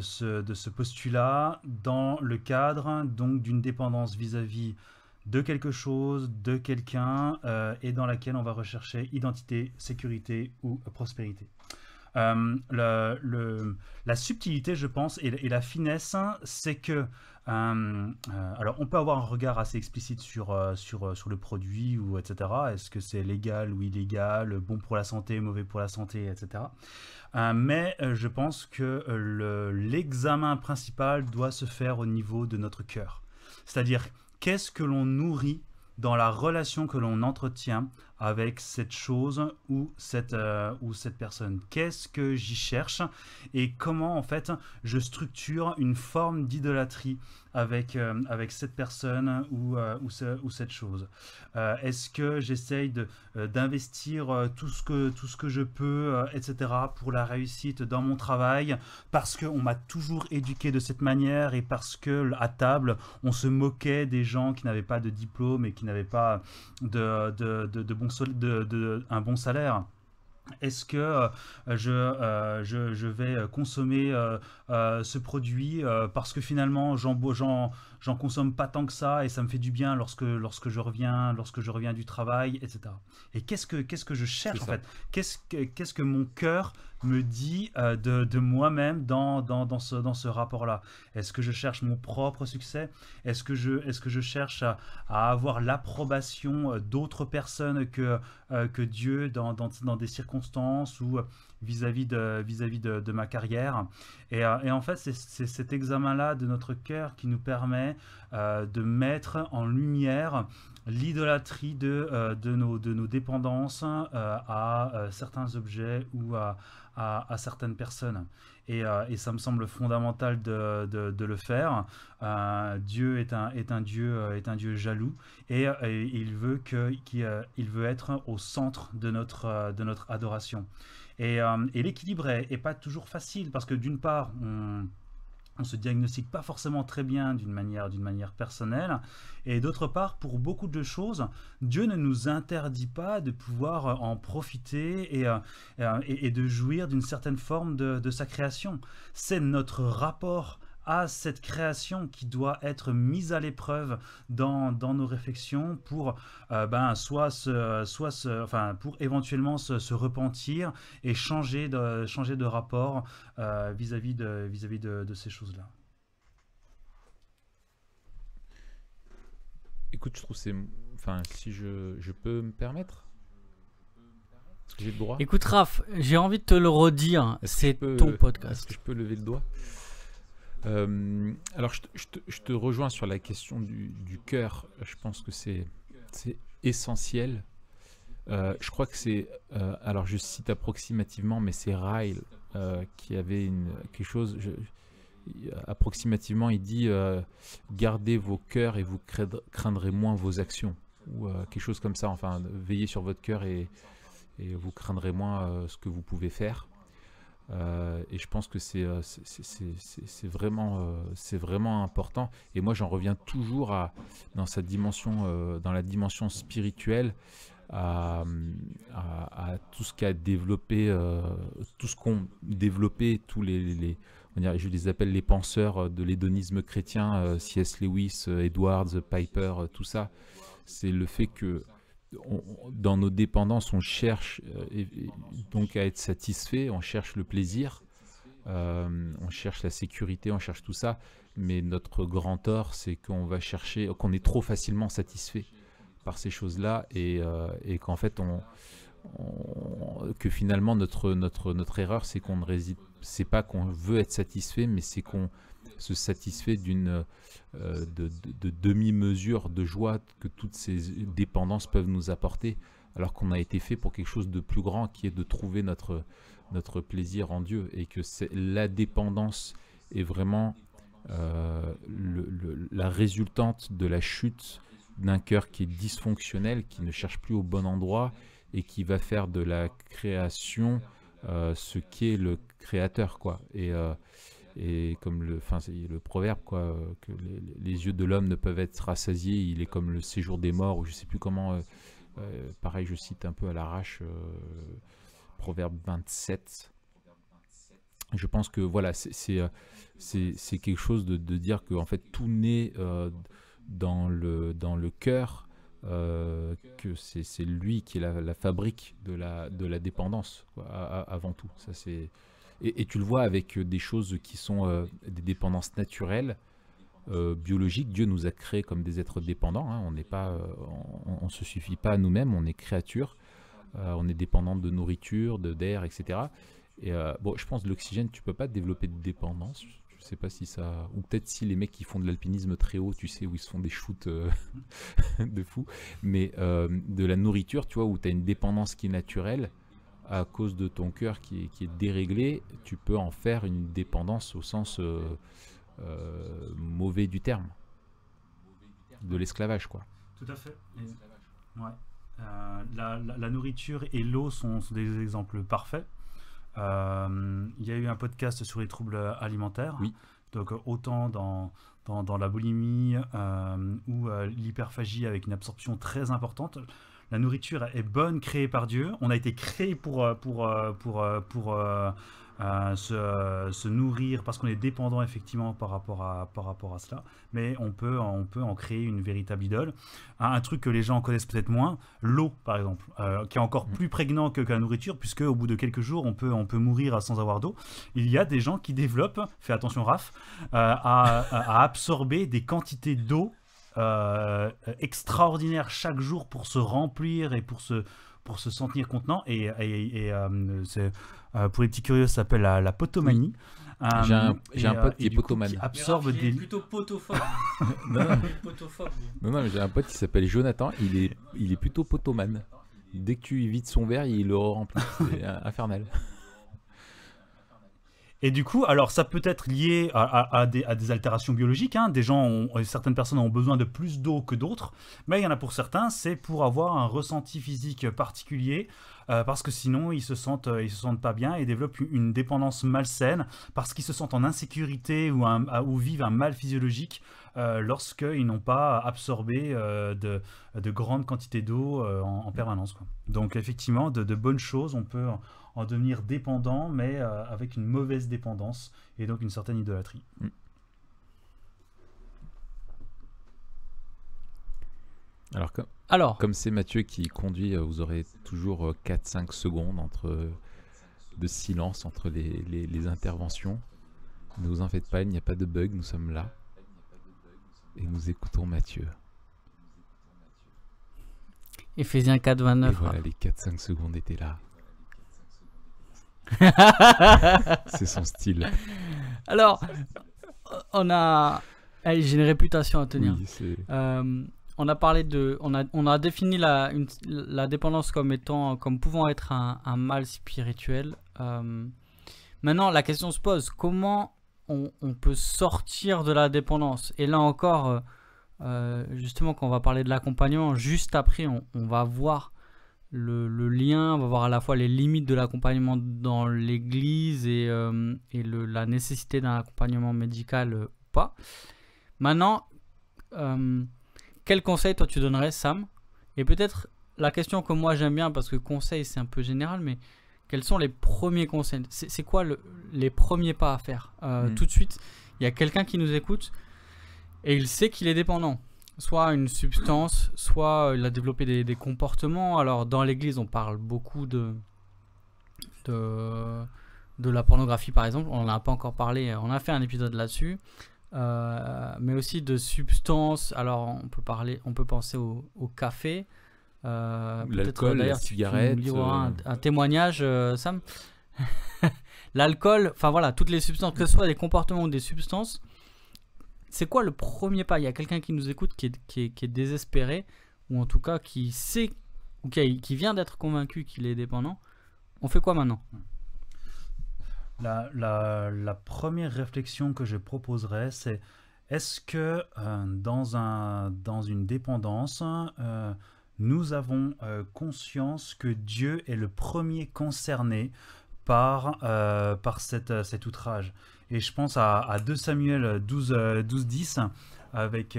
ce postulat dans le cadre donc d'une dépendance vis-à-vis de quelque chose, de quelqu'un, et dans laquelle on va rechercher identité, sécurité ou prospérité. La subtilité, je pense, et la finesse, c'est que alors on peut avoir un regard assez explicite sur le produit, ou etc. Est-ce que c'est légal ou illégal, bon pour la santé, mauvais pour la santé, etc. Mais je pense que l'examen principal doit se faire au niveau de notre cœur. C'est-à-dire, qu'est-ce que l'on nourrit dans la relation que l'on entretient avec cette chose ou cette personne. Qu'est-ce que j'y cherche et comment en fait je structure une forme d'idolâtrie avec cette personne ou cette chose. Est-ce que j'essaye d'investir tout ce que je peux, etc. pour la réussite dans mon travail parce qu'on m'a toujours éduqué de cette manière et parce que à table on se moquait des gens qui n'avaient pas de diplôme et qui n'avaient pas un bon salaire. Est-ce que je vais consommer ce produit parce que finalement j'en consomme pas tant que ça et ça me fait du bien lorsque je reviens du travail, etc. Et qu'est-ce que je cherche en fait? Qu'est-ce que mon cœur me dit de moi-même dans ce rapport-là? Est-ce que je cherche mon propre succès? Est-ce que je cherche à avoir l'approbation d'autres personnes que Dieu dans des circonstances ou vis-à-vis de ma carrière? Et en fait, c'est cet examen-là de notre cœur qui nous permet de mettre en lumière l'idolâtrie de nos dépendances à certains objets ou à certaines personnes. Et ça me semble fondamental de le faire. Dieu est un Dieu jaloux et il veut être au centre de notre adoration. Et l'équilibre est pas toujours facile parce que d'une part, on se diagnostique pas forcément très bien d'une manière personnelle, et d'autre part, pour beaucoup de choses, Dieu ne nous interdit pas de pouvoir en profiter et de jouir d'une certaine forme de sa création. C'est notre rapport à cette création qui doit être mise à l'épreuve dans nos réflexions pour pour éventuellement se repentir et changer de rapport vis-à-vis de ces choses-là. Écoute, je trouve si je peux me permettre, est-ce que j'ai le droit? Écoute Raph, j'ai envie de te le redire, c'est ton podcast. Est-ce que je peux lever le doigt? Alors je te rejoins sur la question du cœur. Je pense que c'est essentiel. Je crois que c'est alors je cite approximativement, mais c'est Ryle qui avait quelque chose approximativement, il dit gardez vos cœurs et vous craindrez moins vos actions, ou quelque chose comme ça. Enfin, veillez sur votre cœur et vous craindrez moins ce que vous pouvez faire. Et je pense que c'est vraiment important. Et moi, j'en reviens toujours dans la dimension spirituelle, à tout ce qu'a développé, tout ce qu'ont développé tous je les appelle les penseurs de l'hédonisme chrétien, C.S. Lewis, Edwards, Piper, tout ça. C'est le fait que dans nos dépendances, on cherche donc à être satisfait, on cherche le plaisir, on cherche la sécurité, on cherche tout ça, mais notre grand tort, c'est qu'on est trop facilement satisfait par ces choses-là et qu'en fait, que finalement notre erreur, c'est qu'on ne réside, c'est pas qu'on veut être satisfait, mais c'est qu'on se satisfait de demi-mesure de joie que toutes ces dépendances peuvent nous apporter, alors qu'on a été fait pour quelque chose de plus grand, qui est de trouver notre plaisir en Dieu, et que la dépendance est vraiment la résultante de la chute d'un cœur qui est dysfonctionnel, qui ne cherche plus au bon endroit, et qui va faire de la création ce qu'est le créateur, quoi. Et comme c'est le proverbe, quoi, que les yeux de l'homme ne peuvent être rassasiés, il est comme le séjour des morts, ou je sais plus comment, pareil, je cite un peu à l'arrache, proverbe 27. Je pense que voilà, c'est quelque chose de dire que en fait tout naît dans le cœur, que c'est lui qui est la fabrique de la dépendance, quoi, avant tout. Ça, et tu le vois avec des choses qui sont des dépendances naturelles, biologiques. Dieu nous a créés comme des êtres dépendants, hein. On n'est pas, on se suffit pas à nous-mêmes, on est créature, on est dépendant de nourriture, d'air, etc. Et bon, je pense que l'oxygène, tu peux pas développer de dépendance. Je sais pas si ça, ou peut-être si les mecs qui font de l'alpinisme très haut, tu sais, où ils se font des shoots de fou, mais de la nourriture, tu vois, où tu as une dépendance qui est naturelle, à cause de ton cœur qui est déréglé, tu peux en faire une dépendance au sens mauvais du terme, de l'esclavage, quoi. Tout à fait. Ouais. La nourriture et l'eau sont des exemples parfaits. Il y a eu un podcast sur les troubles alimentaires. Oui. Donc autant dans la boulimie ou l'hyperphagie avec une absorption très importante. La nourriture est bonne, créée par Dieu. On a été créé pour se nourrir parce qu'on est dépendant effectivement par rapport à cela. Mais on peut en créer une véritable idole. Un truc que les gens connaissent peut-être moins, l'eau par exemple, qui est encore plus prégnant que la nourriture, puisque au bout de quelques jours on peut mourir sans avoir d'eau. Il y a des gens qui développent, fais attention Raph, à absorber des quantités d'eau extraordinaire chaque jour pour se remplir et pour se sentir contenant, et c'est, pour les petits curieux, ça s'appelle la potomanie. J'ai un pote qui est potomane. Qui absorbe des... plutôt potophobe. Non, mais j'ai un pote qui s'appelle Jonathan, il est plutôt potomane. Dès que tu lui vides son verre, il le remplit. C'est infernal. Et du coup, alors ça peut être lié à des altérations biologiques, hein. Certaines personnes ont besoin de plus d'eau que d'autres, mais il y en a pour certains, c'est pour avoir un ressenti physique particulier, parce que sinon ils se sentent pas bien et développent une dépendance malsaine, parce qu'ils se sentent en insécurité ou vivent un mal physiologique lorsqu'ils n'ont pas absorbé de grandes quantités d'eau en permanence, quoi. Donc effectivement, de bonnes choses, on peut en devenir dépendant, mais avec une mauvaise dépendance, et donc une certaine idolâtrie. Alors, comme c'est Mathieu qui conduit, vous aurez toujours 4-5 secondes de silence entre les interventions. Ne vous en faites pas, il n'y a pas de bug, nous sommes là. Et nous écoutons Mathieu. Éphésiens 4:29. Et voilà, les 4-5 secondes étaient là. C'est son style. Alors, j'ai une réputation à tenir. Oui, on a parlé on a défini la dépendance comme pouvant être un mal spirituel. Maintenant, la question se pose, comment on peut sortir de la dépendance? Et là encore, justement, quand on va parler de l'accompagnement, juste après, on va voir le lien, on va voir à la fois les limites de l'accompagnement dans l'église et la nécessité d'un accompagnement médical ou pas. Maintenant, quel conseil toi tu donnerais, Sam? Et peut-être la question que moi j'aime bien, parce que conseil c'est un peu général, mais quels sont les premiers conseils? C'est quoi les premiers pas à faire? Tout de suite, il y a quelqu'un qui nous écoute et il sait qu'il est dépendant. Soit une substance, soit il a développé des comportements. Alors dans l'église, on parle beaucoup de la pornographie par exemple. On n'en a pas encore parlé, on a fait un épisode là-dessus. Mais aussi de substances. Alors on peut penser au café. L'alcool, la cigarette. Un témoignage, Sam. L'alcool, enfin voilà, toutes les substances, que ce soit des comportements ou des substances. c'est quoi le premier pas? Il y a quelqu'un qui nous écoute qui est désespéré, ou en tout cas qui sait, ou qui vient d'être convaincu qu'il est dépendant. On fait quoi maintenant? La première réflexion que je proposerais, c'est est-ce que dans une dépendance, nous avons conscience que Dieu est le premier concerné par cet outrage? Et je pense à 2 Samuel 12-10 avec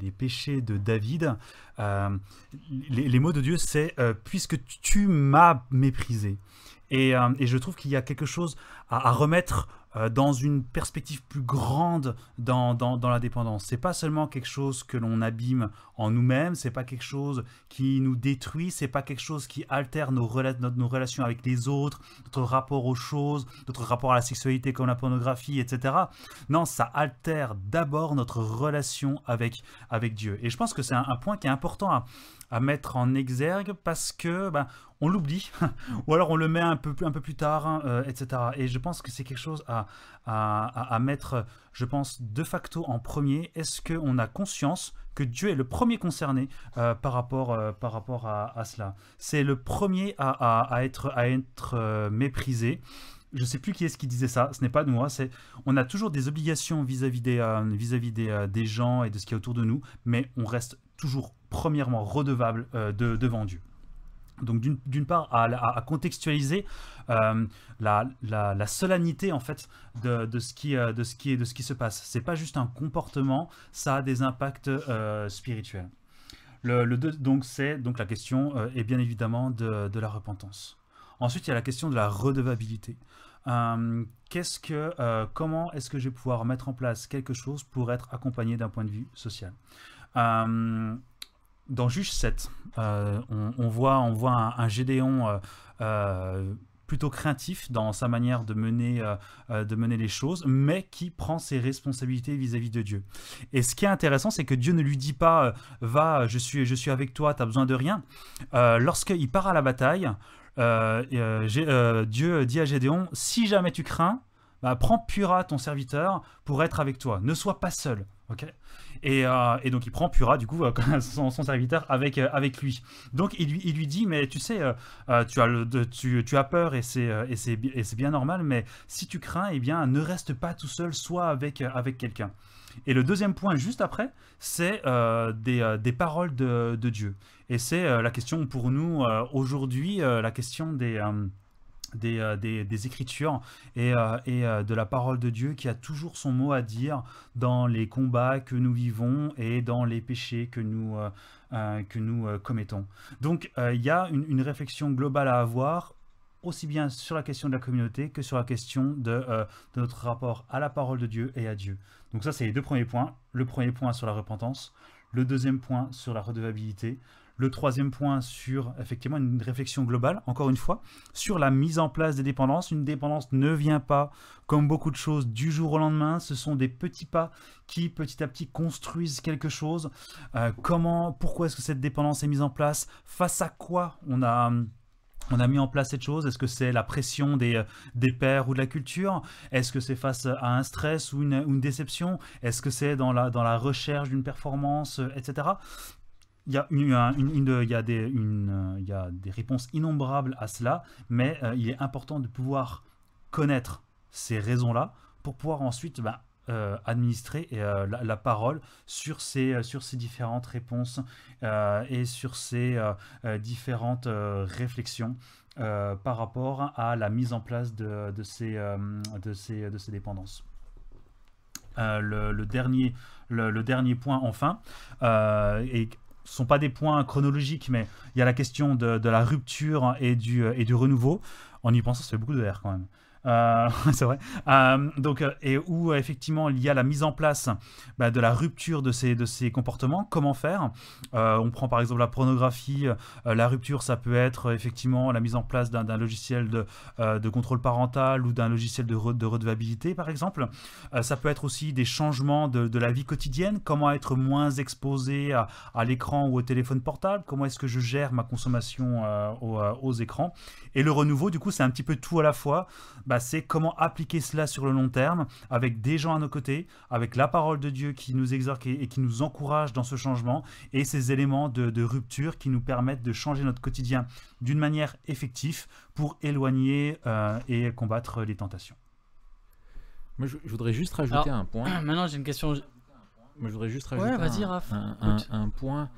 les péchés de David. Les mots de Dieu, c'est puisque tu m'as méprisé. Et je trouve qu'il y a quelque chose à remettre dans une perspective plus grande dans la dépendance. C'est pas seulement quelque chose que l'on abîme en nous-mêmes, c'est pas quelque chose qui nous détruit, c'est pas quelque chose qui altère nos relations avec les autres, notre rapport aux choses, notre rapport à la sexualité comme la pornographie, etc. Non, ça altère d'abord notre relation avec Dieu. Et je pense que c'est un point qui est important à mettre en exergue parce que on l'oublie ou alors on le met un peu plus tard, etc. Et je pense que c'est quelque chose à mettre, je pense, de facto en premier. Est-ce qu'on a conscience que Dieu est le premier concerné par rapport à cela? C'est le premier à être méprisé. Je ne sais plus qui est-ce qui disait ça, ce n'est pas de moi, on a toujours des obligations vis-à-vis des gens et de ce qui est autour de nous, mais on reste toujours premièrement redevable devant Dieu. Donc d'une part à contextualiser la solennité en fait de ce qui se passe. C'est pas juste un comportement, ça a des impacts spirituels. Donc la question est bien évidemment de la repentance. Ensuite il y a la question de la redevabilité. Comment est-ce que je vais pouvoir mettre en place quelque chose pour être accompagné d'un point de vue social? Dans Juge 7, on voit un Gédéon plutôt craintif dans sa manière de mener les choses, mais qui prend ses responsabilités vis-à-vis de Dieu. Et ce qui est intéressant, c'est que Dieu ne lui dit pas « Va, je suis avec toi, tu n'as besoin de rien ». Lorsqu'il part à la bataille, Dieu dit à Gédéon « Si jamais tu crains, prends Pura, ton serviteur, pour être avec toi. Ne sois pas seul. » Okay, et donc il prend Pura, du coup, son serviteur avec lui. Donc il lui dit, mais tu sais, tu as peur et c'est bien normal, mais si tu crains, eh bien, ne reste pas tout seul, sois avec quelqu'un. Et le deuxième point, juste après, c'est des paroles de Dieu. Et c'est la question pour nous aujourd'hui, la question des Écritures et de la parole de Dieu qui a toujours son mot à dire dans les combats que nous vivons et dans les péchés que nous commettons. Donc il y a une réflexion globale à avoir aussi bien sur la question de la communauté que sur la question de notre rapport à la parole de Dieu et à Dieu. Donc ça c'est les 2 premiers points. Le premier point sur la repentance, le deuxième point sur la redevabilité. Le troisième point sur, effectivement, une réflexion globale, encore une fois, sur la mise en place des dépendances. Une dépendance ne vient pas, comme beaucoup de choses, du jour au lendemain. Ce sont des petits pas qui, petit à petit, construisent quelque chose. Pourquoi est-ce que cette dépendance est mise en place? Face à quoi on a mis en place cette chose? Est-ce que c'est la pression des pairs ou de la culture? Est-ce que c'est face à un stress ou une déception? Est-ce que c'est dans la recherche d'une performance, etc.? Il y a des réponses innombrables à cela, mais il est important de pouvoir connaître ces raisons-là pour pouvoir ensuite administrer la parole sur ces différentes réponses et sur ces différentes réflexions par rapport à la mise en place de ces dépendances. Le dernier point enfin, ce ne sont pas des points chronologiques, mais il y a la question de la rupture et du renouveau. En y pensant, ça fait beaucoup de R quand même. C'est vrai. Et où effectivement il y a la mise en place de la rupture de ces comportements. Comment faire? On prend par exemple la pornographie. La rupture, ça peut être effectivement la mise en place d'un logiciel de contrôle parental ou d'un logiciel de redevabilité par exemple. Ça peut être aussi des changements de la vie quotidienne. Comment être moins exposé à l'écran ou au téléphone portable? Comment est-ce que je gère ma consommation aux écrans? Et le renouveau, du coup, c'est un petit peu tout à la fois. bah, c'est comment appliquer cela sur le long terme, avec des gens à nos côtés, avec la parole de Dieu qui nous exhorte et qui nous encourage dans ce changement, et ces éléments de rupture qui nous permettent de changer notre quotidien d'une manière effective pour éloigner et combattre les tentations. Moi, je voudrais juste rajouter un point. Maintenant, j'ai une question. Moi, je voudrais juste rajouter vas-y, Raph. un point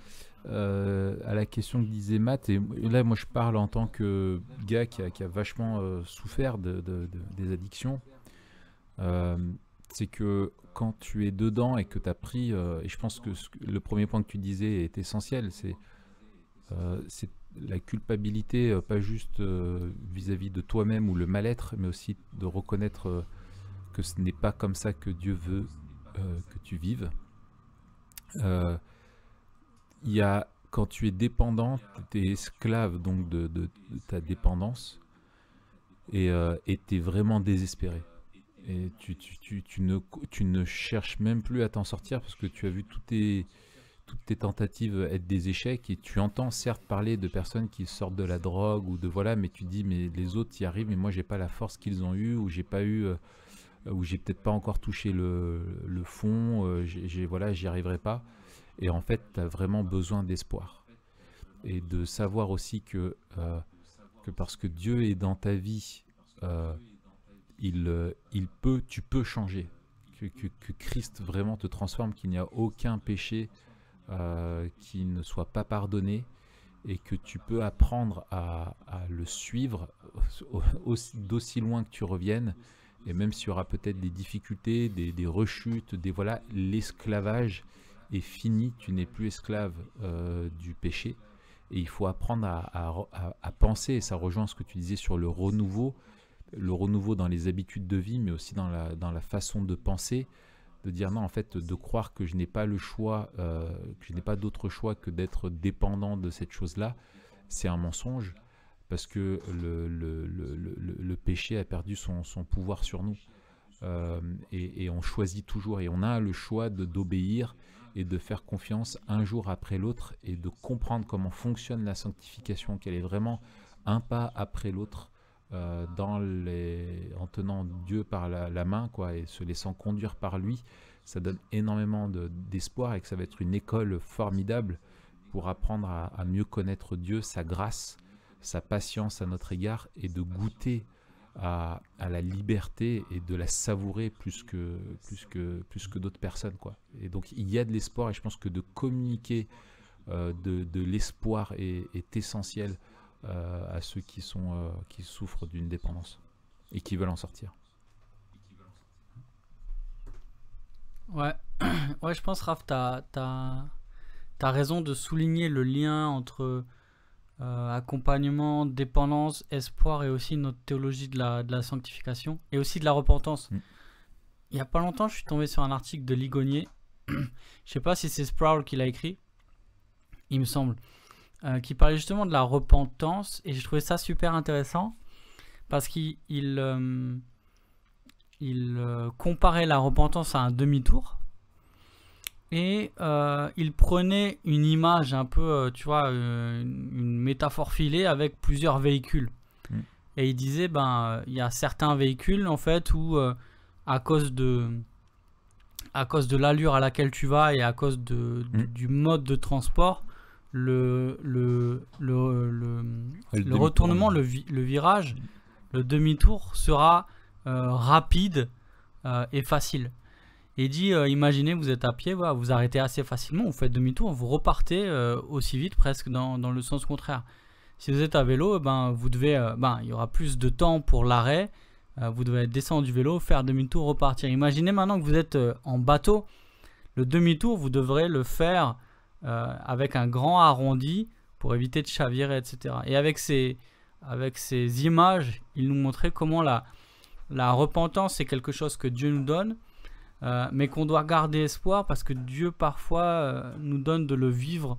à la question que disait Matt. Et là, moi, je parle en tant que gars qui a vachement souffert des addictions. C'est que quand tu es dedans et que tu as pris, et je pense que le premier point que tu disais est essentiel, c'est la culpabilité, pas juste vis-à-vis de toi-même ou le mal-être, mais aussi de reconnaître que ce n'est pas comme ça que Dieu veut que tu vives. Il y a, quand tu es dépendant, tu es esclave donc de ta dépendance et tu es vraiment désespéré. Et tu ne cherches même plus à t'en sortir parce que tu as vu toutes tes tentatives être des échecs et tu entends certes parler de personnes qui sortent de la drogue ou de voilà, mais tu dis mais les autres y arrivent mais moi j'ai pas la force qu'ils ont eu ou j'ai pas eu ou j'ai peut-être pas encore touché le fond, voilà, j'y arriverai pas. Et en fait, tu as vraiment besoin d'espoir. Et de savoir aussi que parce que Dieu est dans ta vie, tu peux changer. Que Christ vraiment te transforme, qu'il n'y a aucun péché qui ne soit pas pardonné. Et que tu peux apprendre à le suivre d'aussi loin que tu reviennes. Et même s'il y aura peut-être des difficultés, des rechutes, voilà, l'esclavage est fini, tu n'es plus esclave du péché et il faut apprendre à penser, et ça rejoint ce que tu disais sur le renouveau dans les habitudes de vie mais aussi dans la façon de penser, de dire non en fait, de croire que je n'ai pas le choix, que je n'ai pas d'autre choix que d'être dépendant de cette chose-là, c'est un mensonge parce que le péché a perdu son pouvoir sur nous et on choisit toujours et on a le choix d'obéir et de faire confiance un jour après l'autre et de comprendre comment fonctionne la sanctification, qu'elle est vraiment un pas après l'autre en tenant Dieu par la main quoi, et se laissant conduire par lui. Ça donne énormément d'espoir et que ça va être une école formidable pour apprendre à mieux connaître Dieu, sa grâce, sa patience à notre égard et de goûter à la liberté et de la savourer plus que d'autres personnes quoi. Et donc il y a de l'espoir et je pense que de communiquer de l'espoir est essentiel à ceux qui souffrent d'une dépendance et qui veulent en sortir. Ouais, je pense Raph, t'as raison de souligner le lien entre accompagnement, dépendance, espoir et aussi notre théologie de la sanctification et aussi de la repentance. Il n'y a pas longtemps, je suis tombé sur un article de Ligonier. Je ne sais pas si c'est Sproul qui l'a écrit, il me semble, qui parlait justement de la repentance et j'ai trouvé ça super intéressant parce qu'il comparait la repentance à un demi-tour. Et il prenait une image un peu, tu vois, une métaphore filée avec plusieurs véhicules. Et il disait, il y a certains véhicules, en fait, où à cause de l'allure à laquelle tu vas et à cause du mode de transport, le retournement, le virage, le demi-tour sera rapide et facile. Et il dit, imaginez, vous êtes à pied, voilà, vous arrêtez assez facilement, vous faites demi-tour, vous repartez aussi vite, presque dans le sens contraire. Si vous êtes à vélo, vous devez, il y aura plus de temps pour l'arrêt, vous devez descendre du vélo, faire demi-tour, repartir. Imaginez maintenant que vous êtes en bateau, le demi-tour, vous devrez le faire avec un grand arrondi pour éviter de chavirer, etc. Et avec ces images, il nous montrait comment la repentance est quelque chose que Dieu nous donne, mais qu'on doit garder espoir parce que Dieu parfois nous donne de le vivre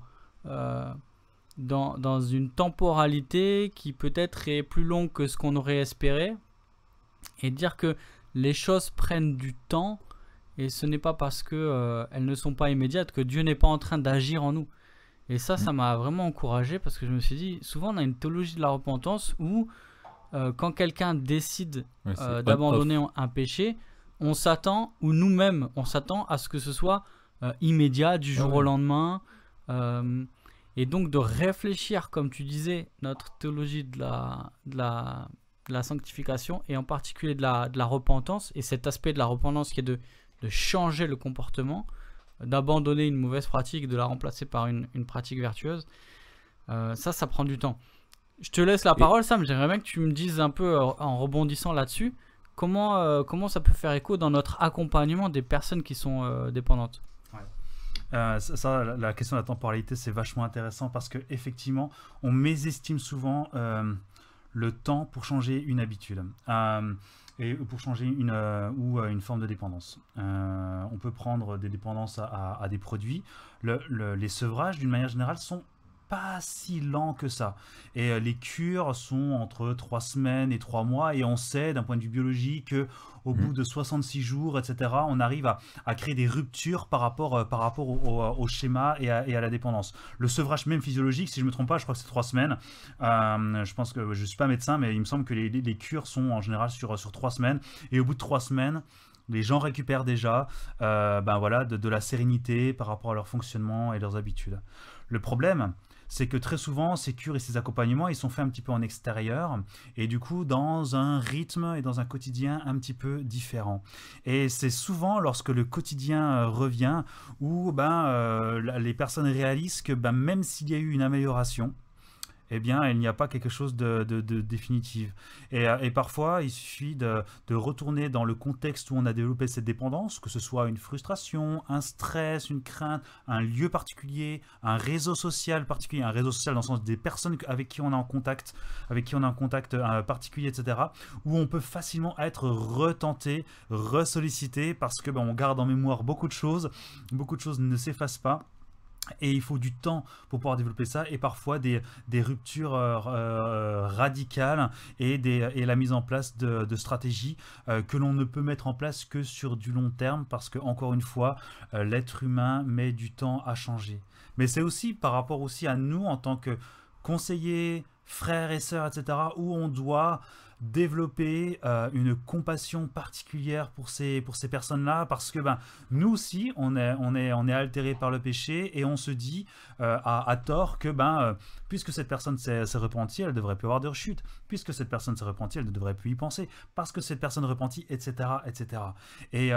dans une temporalité qui peut-être est plus longue que ce qu'on aurait espéré, et dire que les choses prennent du temps et ce n'est pas parce que elles ne sont pas immédiates que Dieu n'est pas en train d'agir en nous. Et ça m'a vraiment encouragé parce que je me suis dit, souvent on a une théologie de la repentance où quand quelqu'un décide Ouais, c'est d'abandonner on-off. un péché, on s'attend, ou nous-mêmes, on s'attend à ce que ce soit immédiat, du jour Ouais. au lendemain. Et donc de réfléchir, comme tu disais, notre théologie de la sanctification, et en particulier de la repentance, et cet aspect de la repentance qui est de changer le comportement, d'abandonner une mauvaise pratique, de la remplacer par une pratique vertueuse. Ça prend du temps. Je te laisse la parole, Sam. J'aimerais bien que tu me dises un peu, en rebondissant là-dessus, comment ça peut faire écho dans notre accompagnement des personnes qui sont dépendantes. La question de la temporalité, c'est vachement intéressant parce que effectivement, on mésestime souvent le temps pour changer une habitude et pour changer une forme de dépendance. On peut prendre des dépendances à des produits. Les sevrages, d'une manière générale, sont pas si lents que ça. Et les cures sont entre 3 semaines et 3 mois, et on sait d'un point de vue biologique que au bout de 66 jours, etc., on arrive à créer des ruptures par rapport au schéma et à la dépendance. Le sevrage même physiologique, si je ne me trompe pas, je crois que c'est 3 semaines. Je pense que je ne suis pas médecin, mais il me semble que les cures sont en général sur 3 semaines. Et au bout de 3 semaines, les gens récupèrent déjà de la sérénité par rapport à leur fonctionnement et leurs habitudes. Le problème, c'est que très souvent, ces cures et ces accompagnements, ils sont faits un petit peu en extérieur et du coup dans un rythme et dans un quotidien un petit peu différent. Et c'est souvent lorsque le quotidien revient où les personnes réalisent que même s'il y a eu une amélioration, eh bien, il n'y a pas quelque chose de définitif. Et parfois, il suffit de retourner dans le contexte où on a développé cette dépendance, que ce soit une frustration, un stress, une crainte, un lieu particulier, un réseau social particulier, un réseau social dans le sens des personnes avec qui on est en contact, particulier, etc., où on peut facilement être retenté, ressollicité, parce que on garde en mémoire beaucoup de choses ne s'effacent pas. Et il faut du temps pour pouvoir développer ça, et parfois des ruptures radicales et la mise en place de stratégies que l'on ne peut mettre en place que sur du long terme, parce que encore une fois, l'être humain met du temps à changer. Mais c'est aussi par rapport aussi à nous en tant que conseillers, frères et sœurs, etc., où on doit développer une compassion particulière pour ces personnes-là, parce que nous aussi on est altéré par le péché, et on se dit à tort que puisque cette personne s'est repentie, elle ne devrait plus avoir de rechute, puisque cette personne s'est repentie, elle ne devrait plus y penser, parce que cette personne repentie, etc., etc. Et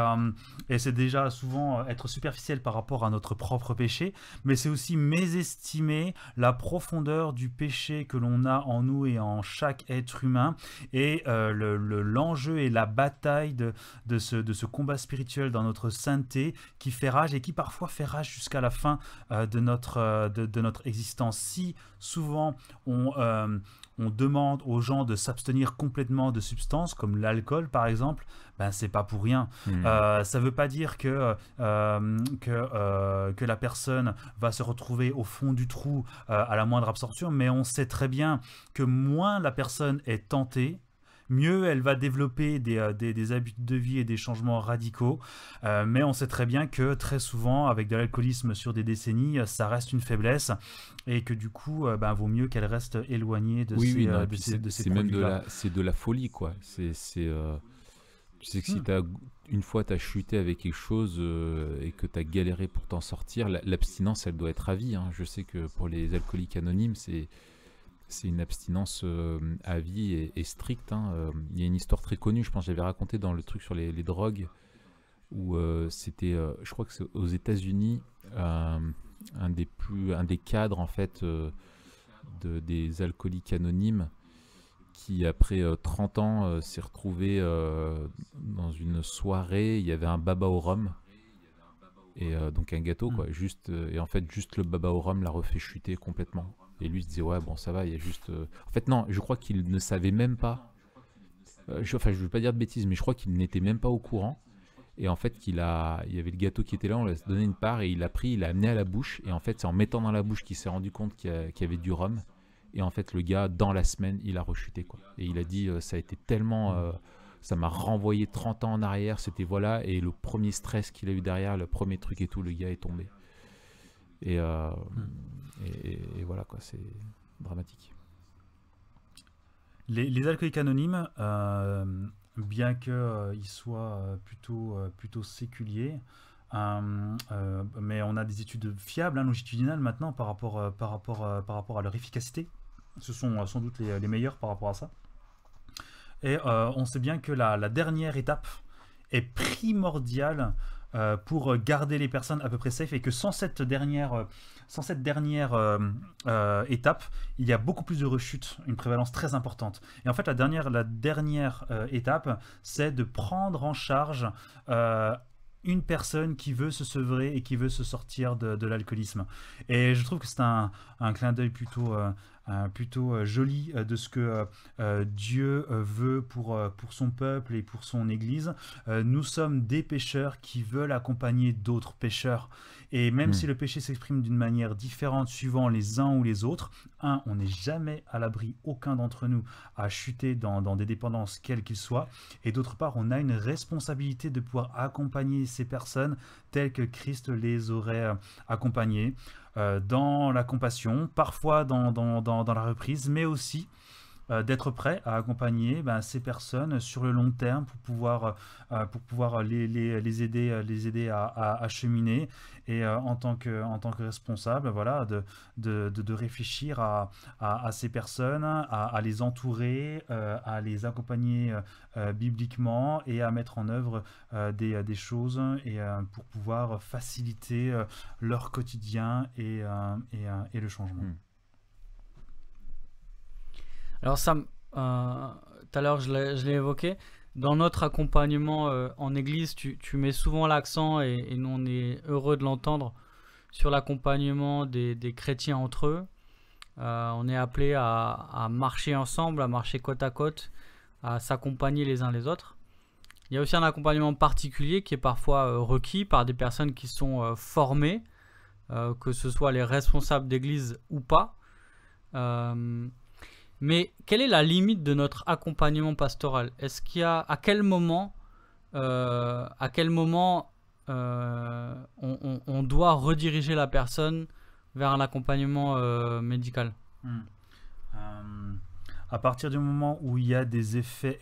c'est déjà souvent être superficiel par rapport à notre propre péché, mais c'est aussi mésestimer la profondeur du péché que l'on a en nous et en chaque être humain. Et l'enjeu et la bataille de ce combat spirituel dans notre sainteté qui fait rage, et qui parfois fait rage jusqu'à la fin de notre existence. Si souvent on demande aux gens de s'abstenir complètement de substances comme l'alcool par exemple, c'est pas pour rien. Ça veut pas dire que la personne va se retrouver au fond du trou à la moindre absorption, mais on sait très bien que moins la personne est tentée, mieux elle va développer des habitudes de vie et des changements radicaux. Mais on sait très bien que très souvent, avec de l'alcoolisme sur des décennies, ça reste une faiblesse, et que du coup, vaut mieux qu'elle reste éloignée de ces produits-là. C'est de la folie, quoi. Tu sais que si une fois tu as chuté avec quelque chose et que tu as galéré pour t'en sortir, l'abstinence, elle doit être à vie, hein. Je sais que pour les alcooliques anonymes, c'est une abstinence à vie et stricte, hein. Il y a une histoire très connue, je pense que j'avais raconté dans le truc sur les drogues, où c'était, je crois que c'est aux États-Unis, un des cadres en fait des alcooliques anonymes, qui après 30 ans s'est retrouvé dans une soirée, il y avait un baba au rhum, et donc un gâteau quoi, et en fait juste le baba au rhum l'a refait chuter complètement. Et lui se disait ouais bon ça va, il y a juste... En fait non, je crois qu'il ne savait même pas, je veux pas dire de bêtises, mais je crois qu'il n'était même pas au courant. Et en fait il y avait le gâteau qui était là, on lui a donné une part, et il l'a pris, il l'a amené à la bouche, et en fait c'est en mettant dans la bouche qu'il s'est rendu compte qu'il y avait du rhum. Et en fait le gars dans la semaine il a rechuté quoi. Et il a dit ça a été tellement... ça m'a renvoyé 30 ans en arrière, c'était voilà, et le premier stress qu'il a eu derrière, le premier truc et tout, le gars est tombé. Et voilà quoi, c'est dramatique. Les alcooliques anonymes, bien qu'ils soient plutôt séculiers, mais on a des études fiables, longitudinales maintenant par rapport à leur efficacité. Ce sont sans doute les meilleurs par rapport à ça. Et on sait bien que la dernière étape est primordiale pour garder les personnes à peu près safe, et que sans cette dernière étape, il y a beaucoup plus de rechutes, une prévalence très importante. Et en fait, la dernière étape, c'est de prendre en charge une personne qui veut se sevrer et qui veut se sortir de l'alcoolisme. Et je trouve que c'est un clin d'œil plutôt joli de ce que Dieu veut pour son peuple et pour son Église. Nous sommes des pécheurs qui veulent accompagner d'autres pécheurs. Et même si le péché s'exprime d'une manière différente suivant les uns ou les autres, on n'est jamais à l'abri, aucun d'entre nous, à chuter dans des dépendances quelles qu'ils soient. Et d'autre part, on a une responsabilité de pouvoir accompagner ces personnes telles que Christ les aurait accompagnées, dans la compassion, parfois dans la reprise, mais aussi d'être prêt à accompagner ces personnes sur le long terme pour pouvoir les aider à cheminer, et en tant que responsable, voilà, de réfléchir à ces personnes, à les entourer, à les accompagner bibliquement, et à mettre en œuvre des choses, et pour pouvoir faciliter leur quotidien et le changement. Alors Sam, tout à l'heure je l'ai évoqué, dans notre accompagnement en église, tu mets souvent l'accent, et nous on est heureux de l'entendre, sur l'accompagnement des chrétiens entre eux. On est appelé à marcher ensemble, à marcher côte à côte, à s'accompagner les uns les autres. Il y a aussi un accompagnement particulier qui est parfois requis par des personnes qui sont formées, que ce soit les responsables d'église ou pas. Mais quelle est la limite de notre accompagnement pastoral? Est-ce qu'il y a, à quel moment on doit rediriger la personne vers un accompagnement médical? À partir du moment où il y a des effets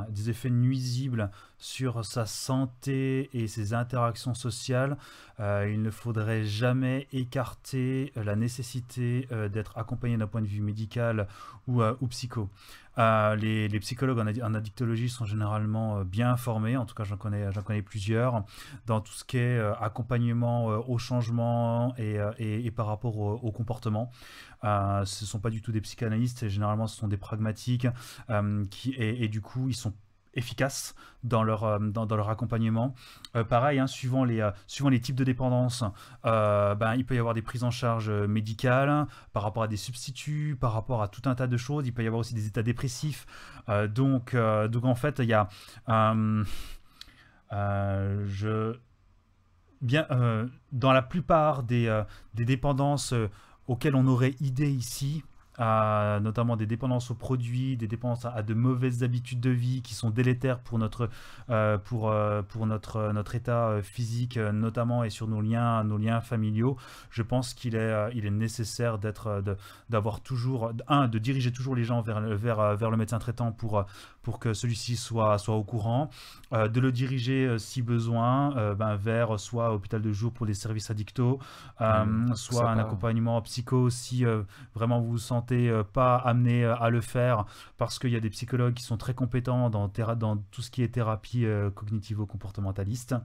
des effets nuisibles sur sa santé et ses interactions sociales, il ne faudrait jamais écarter la nécessité d'être accompagné d'un point de vue médical ou psycho. Les psychologues en addictologie sont généralement bien informés, en tout cas j'en connais plusieurs, dans tout ce qui est accompagnement au changement et par rapport au comportement. Ce ne sont pas du tout des psychanalystes, et généralement ce sont des pragmatiques et du coup ils sont efficaces dans leur accompagnement. Pareil, suivant les types de dépendance, il peut y avoir des prises en charge médicales par rapport à des substituts, par rapport à tout un tas de choses. Il peut y avoir aussi des états dépressifs. Donc en fait, il y a dans la plupart des dépendances auxquelles on aurait idée ici, notamment des dépendances aux produits, des dépendances à de mauvaises habitudes de vie qui sont délétères pour notre état physique notamment, et sur nos liens familiaux. Je pense qu'il est nécessaire d'avoir toujours, de diriger toujours les gens vers le médecin traitant pour que celui-ci soit au courant, de le diriger si besoin vers soit hôpital de jour pour des services addictos, soit un accompagnement psycho si vraiment vous vous sentez pas amené à le faire, parce qu'il y a des psychologues qui sont très compétents dans tout ce qui est thérapie cognitivo-comportementaliste.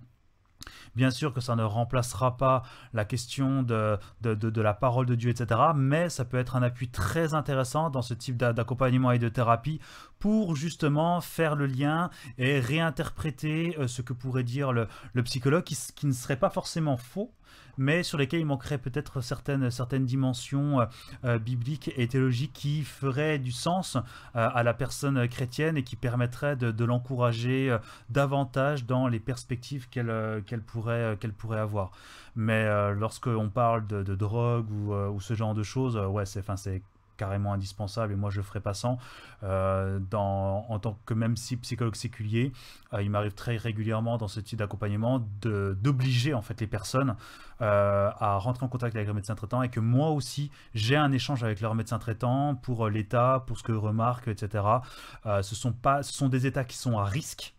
Bien sûr que ça ne remplacera pas la question de la parole de Dieu, etc. Mais ça peut être un appui très intéressant dans ce type d'accompagnement et de thérapie, pour justement faire le lien et réinterpréter ce que pourrait dire le psychologue, qui ne serait pas forcément faux, mais sur lesquels il manquerait peut-être certaines dimensions bibliques et théologiques qui feraient du sens à la personne chrétienne, et qui permettraient de l'encourager davantage dans les perspectives qu'elle pourrait avoir. Mais lorsqu'on parle de drogue ou ce genre de choses, c'est carrément indispensable et moi je ne ferai pas sans. En tant que même si psychologue séculier, il m'arrive très régulièrement dans ce type d'accompagnement d'obliger en fait les personnes à rentrer en contact avec leur médecin traitant et que moi aussi j'ai un échange avec leur médecin traitant pour l'état, pour ce que remarque, etc. Ce sont des états qui sont à risque.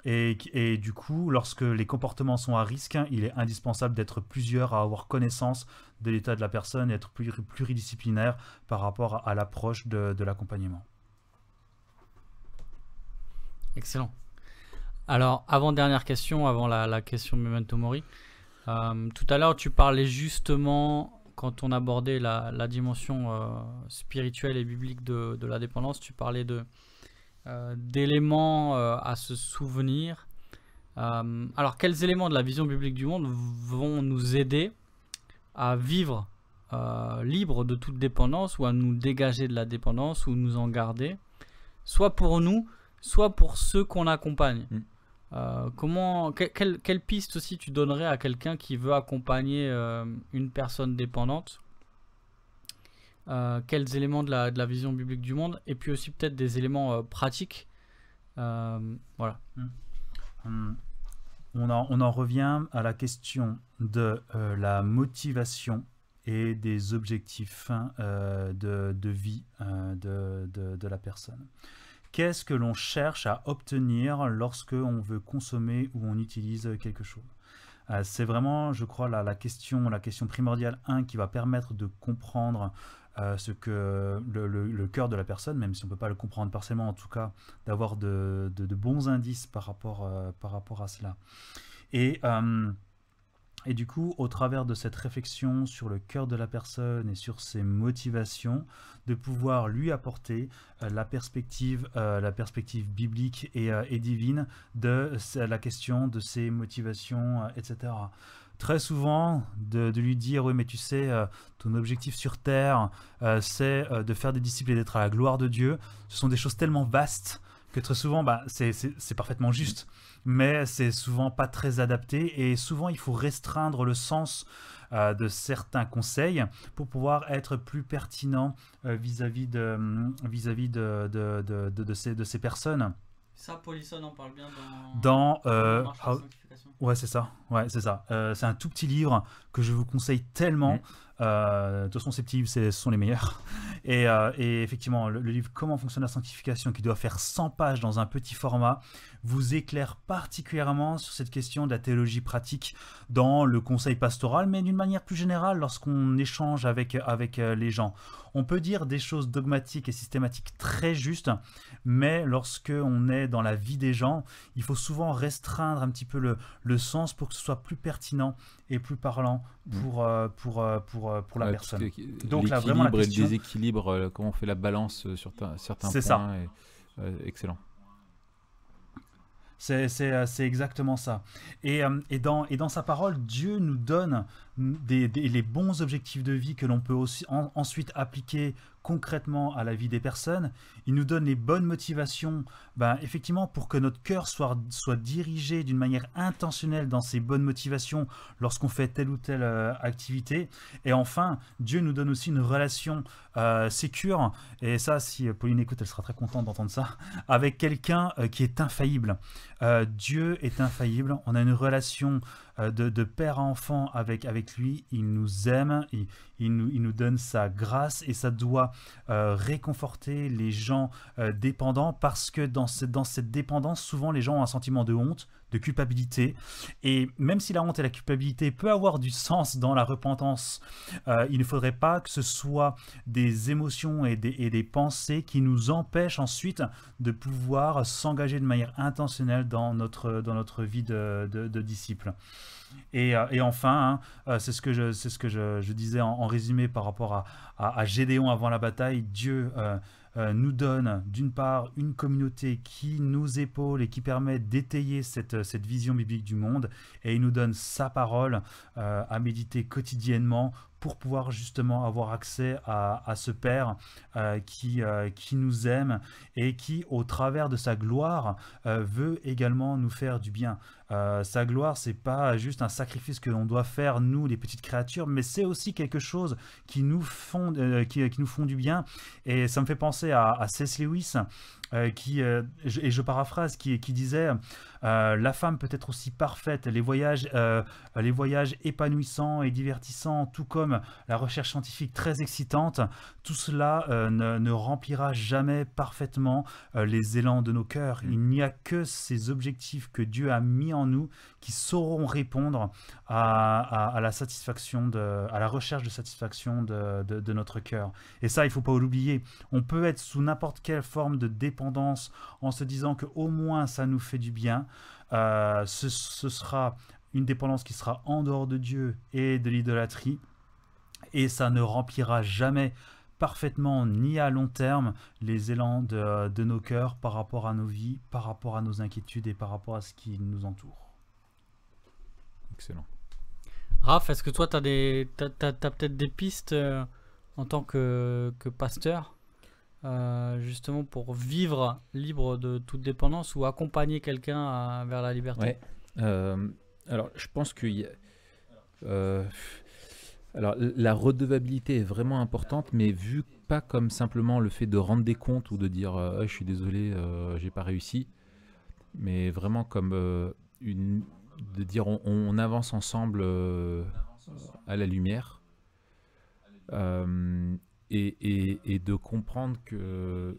Et du coup, lorsque les comportements sont à risque, il est indispensable d'être plusieurs à avoir connaissance de l'état de la personne et être pluridisciplinaire par rapport à l'approche de l'accompagnement. Excellent. Alors, avant-dernière question, avant la question Memento Mori. Tout à l'heure, tu parlais justement, quand on abordait la dimension spirituelle et biblique de la dépendance, tu parlais d'éléments à se souvenir. Alors, quels éléments de la vision biblique du monde vont nous aider à vivre libre de toute dépendance ou à nous dégager de la dépendance ou nous en garder, soit pour nous, soit pour ceux qu'on accompagne? Quelle piste aussi tu donnerais à quelqu'un qui veut accompagner une personne dépendante? Quels éléments de la vision biblique du monde, et puis aussi peut-être des éléments pratiques, voilà. On en revient à la question de la motivation et des objectifs de vie de la personne. Qu'est-ce que l'on cherche à obtenir lorsque on veut consommer ou on utilise quelque chose? C'est vraiment, je crois, la question primordiale, qui va permettre de comprendre ce que le cœur de la personne, même si on ne peut pas le comprendre partiellement, en tout cas, d'avoir de bons indices par rapport à cela. Et du coup, au travers de cette réflexion sur le cœur de la personne et sur ses motivations, de pouvoir lui apporter la perspective biblique et divine de la question de ses motivations, etc. Très souvent, de lui dire, oui, mais tu sais, ton objectif sur Terre, c'est de faire des disciples et d'être à la gloire de Dieu. Ce sont des choses tellement vastes que très souvent, c'est parfaitement juste, mais c'est souvent pas très adapté, et souvent il faut restreindre le sens de certains conseils pour pouvoir être plus pertinent vis-à-vis de ces personnes. Ça, Paulison en parle bien dans Marche à la sanctification. Ouais, c'est ça. C'est un tout petit livre que je vous conseille tellement. De toute façon, ces petits livres, ce sont les meilleurs. Et effectivement, le livre Comment fonctionne la sanctification, qui doit faire 100 pages dans un petit format, vous éclaire particulièrement sur cette question de la théologie pratique dans le conseil pastoral, mais d'une manière plus générale lorsqu'on échange avec les gens. On peut dire des choses dogmatiques et systématiques très justes, mais lorsque on est dans la vie des gens, il faut souvent restreindre un petit peu le sens pour que ce soit plus pertinent et plus parlant pour la personne. Donc là, vraiment la question... et le déséquilibre, comment on fait la balance sur certains points. Ça. Excellent. C'est exactement ça. Et dans sa parole, Dieu nous donne les bons objectifs de vie que l'on peut aussi ensuite appliquer concrètement à la vie des personnes. Il nous donne les bonnes motivations, effectivement, pour que notre cœur soit dirigé d'une manière intentionnelle dans ces bonnes motivations lorsqu'on fait telle ou telle activité. Et enfin, Dieu nous donne aussi une relation sécure, et ça, si Pauline écoute, elle sera très contente d'entendre ça, avec quelqu'un qui est infaillible. Dieu est infaillible, on a une relation de père à enfant avec lui, il nous aime, il nous donne sa grâce, et ça doit réconforter les gens dépendants, parce que dans cette dépendance, souvent les gens ont un sentiment de honte, de culpabilité, et même si la honte et la culpabilité peut avoir du sens dans la repentance, il ne faudrait pas que ce soit des émotions et des pensées qui nous empêchent ensuite de pouvoir s'engager de manière intentionnelle dans notre vie de disciple. Et enfin, c'est ce que je disais en résumé par rapport à Gédéon avant la bataille. Dieu nous donne d'une part une communauté qui nous épaule et qui permet d'étayer cette vision biblique du monde, et il nous donne sa parole à méditer quotidiennement pour pouvoir justement avoir accès à ce Père qui nous aime et qui, au travers de sa gloire, veut également nous faire du bien. Sa gloire, c'est pas juste un sacrifice que l'on doit faire, nous, les petites créatures, mais c'est aussi quelque chose qui nous font du bien. Et ça me fait penser à C.S. Lewis, et je paraphrase, qui disait la femme peut être aussi parfaite, les voyages épanouissants et divertissants, tout comme la recherche scientifique très excitante, tout cela ne remplira jamais parfaitement les élans de nos cœurs. Il n'y a que ces objectifs que Dieu a mis en nous qui sauront répondre à la satisfaction à la recherche de satisfaction de notre cœur. Et ça, il ne faut pas l'oublier. On peut être sous n'importe quelle forme de dépendance en se disant qu'au moins ça nous fait du bien. Ce sera une dépendance qui sera en dehors de Dieu et de l'idolâtrie, et ça ne remplira jamais parfaitement ni à long terme les élans de nos cœurs par rapport à nos vies, par rapport à nos inquiétudes et par rapport à ce qui nous entoure. Excellent. Raph, est-ce que toi t'as peut-être des pistes en tant que pasteur, justement pour vivre libre de toute dépendance ou accompagner quelqu'un vers la liberté? Ouais. Alors, je pense qu'il y a... alors, la redevabilité est vraiment importante, mais vue pas comme simplement le fait de rendre des comptes ou de dire je suis désolé, j'ai pas réussi, mais vraiment comme de dire on avance ensemble à la lumière, et de comprendre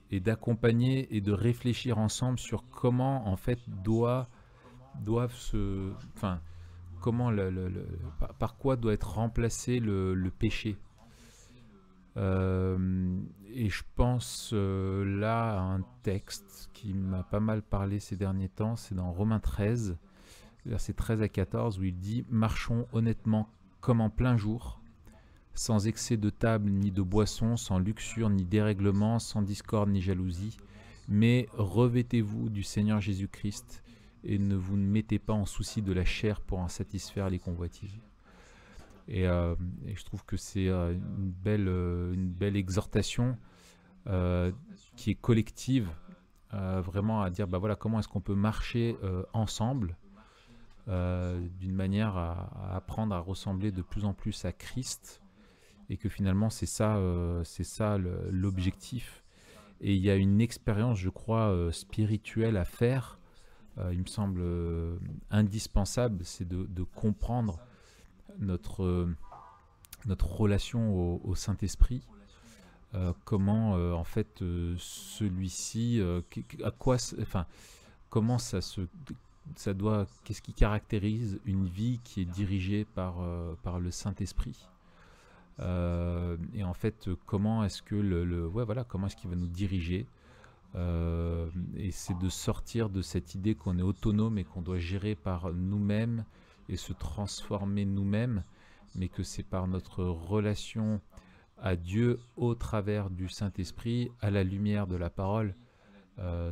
et d'accompagner et de réfléchir ensemble sur comment en fait comment par quoi doit être remplacé le péché. Et je pense là à un texte qui m'a pas mal parlé ces derniers temps, c'est dans Romains 13, versets 13 à 14, où il dit « Marchons honnêtement comme en plein jour, sans excès de table ni de boisson, sans luxure ni dérèglement, sans discorde ni jalousie, mais revêtez-vous du Seigneur Jésus-Christ, et ne vous mettez pas en souci de la chair pour en satisfaire les convoitises. » Et je trouve que c'est une belle exhortation qui est collective, vraiment à dire bah voilà, comment est-ce qu'on peut marcher ensemble d'une manière à apprendre à ressembler de plus en plus à Christ, et que finalement c'est ça l'objectif. Et il y a une expérience, je crois, spirituelle à faire. Il me semble indispensable, c'est de comprendre notre relation au Saint-Esprit, comment en fait celui-ci, à quoi, enfin, comment ça doit, qu'est-ce qui caractérise une vie qui est dirigée par le Saint-Esprit, et en fait comment est-ce que comment est-ce qu'il va nous diriger. Et c'est de sortir de cette idée qu'on est autonome et qu'on doit gérer par nous-mêmes et se transformer nous-mêmes, mais que c'est par notre relation à Dieu au travers du Saint-Esprit, à la lumière de la parole,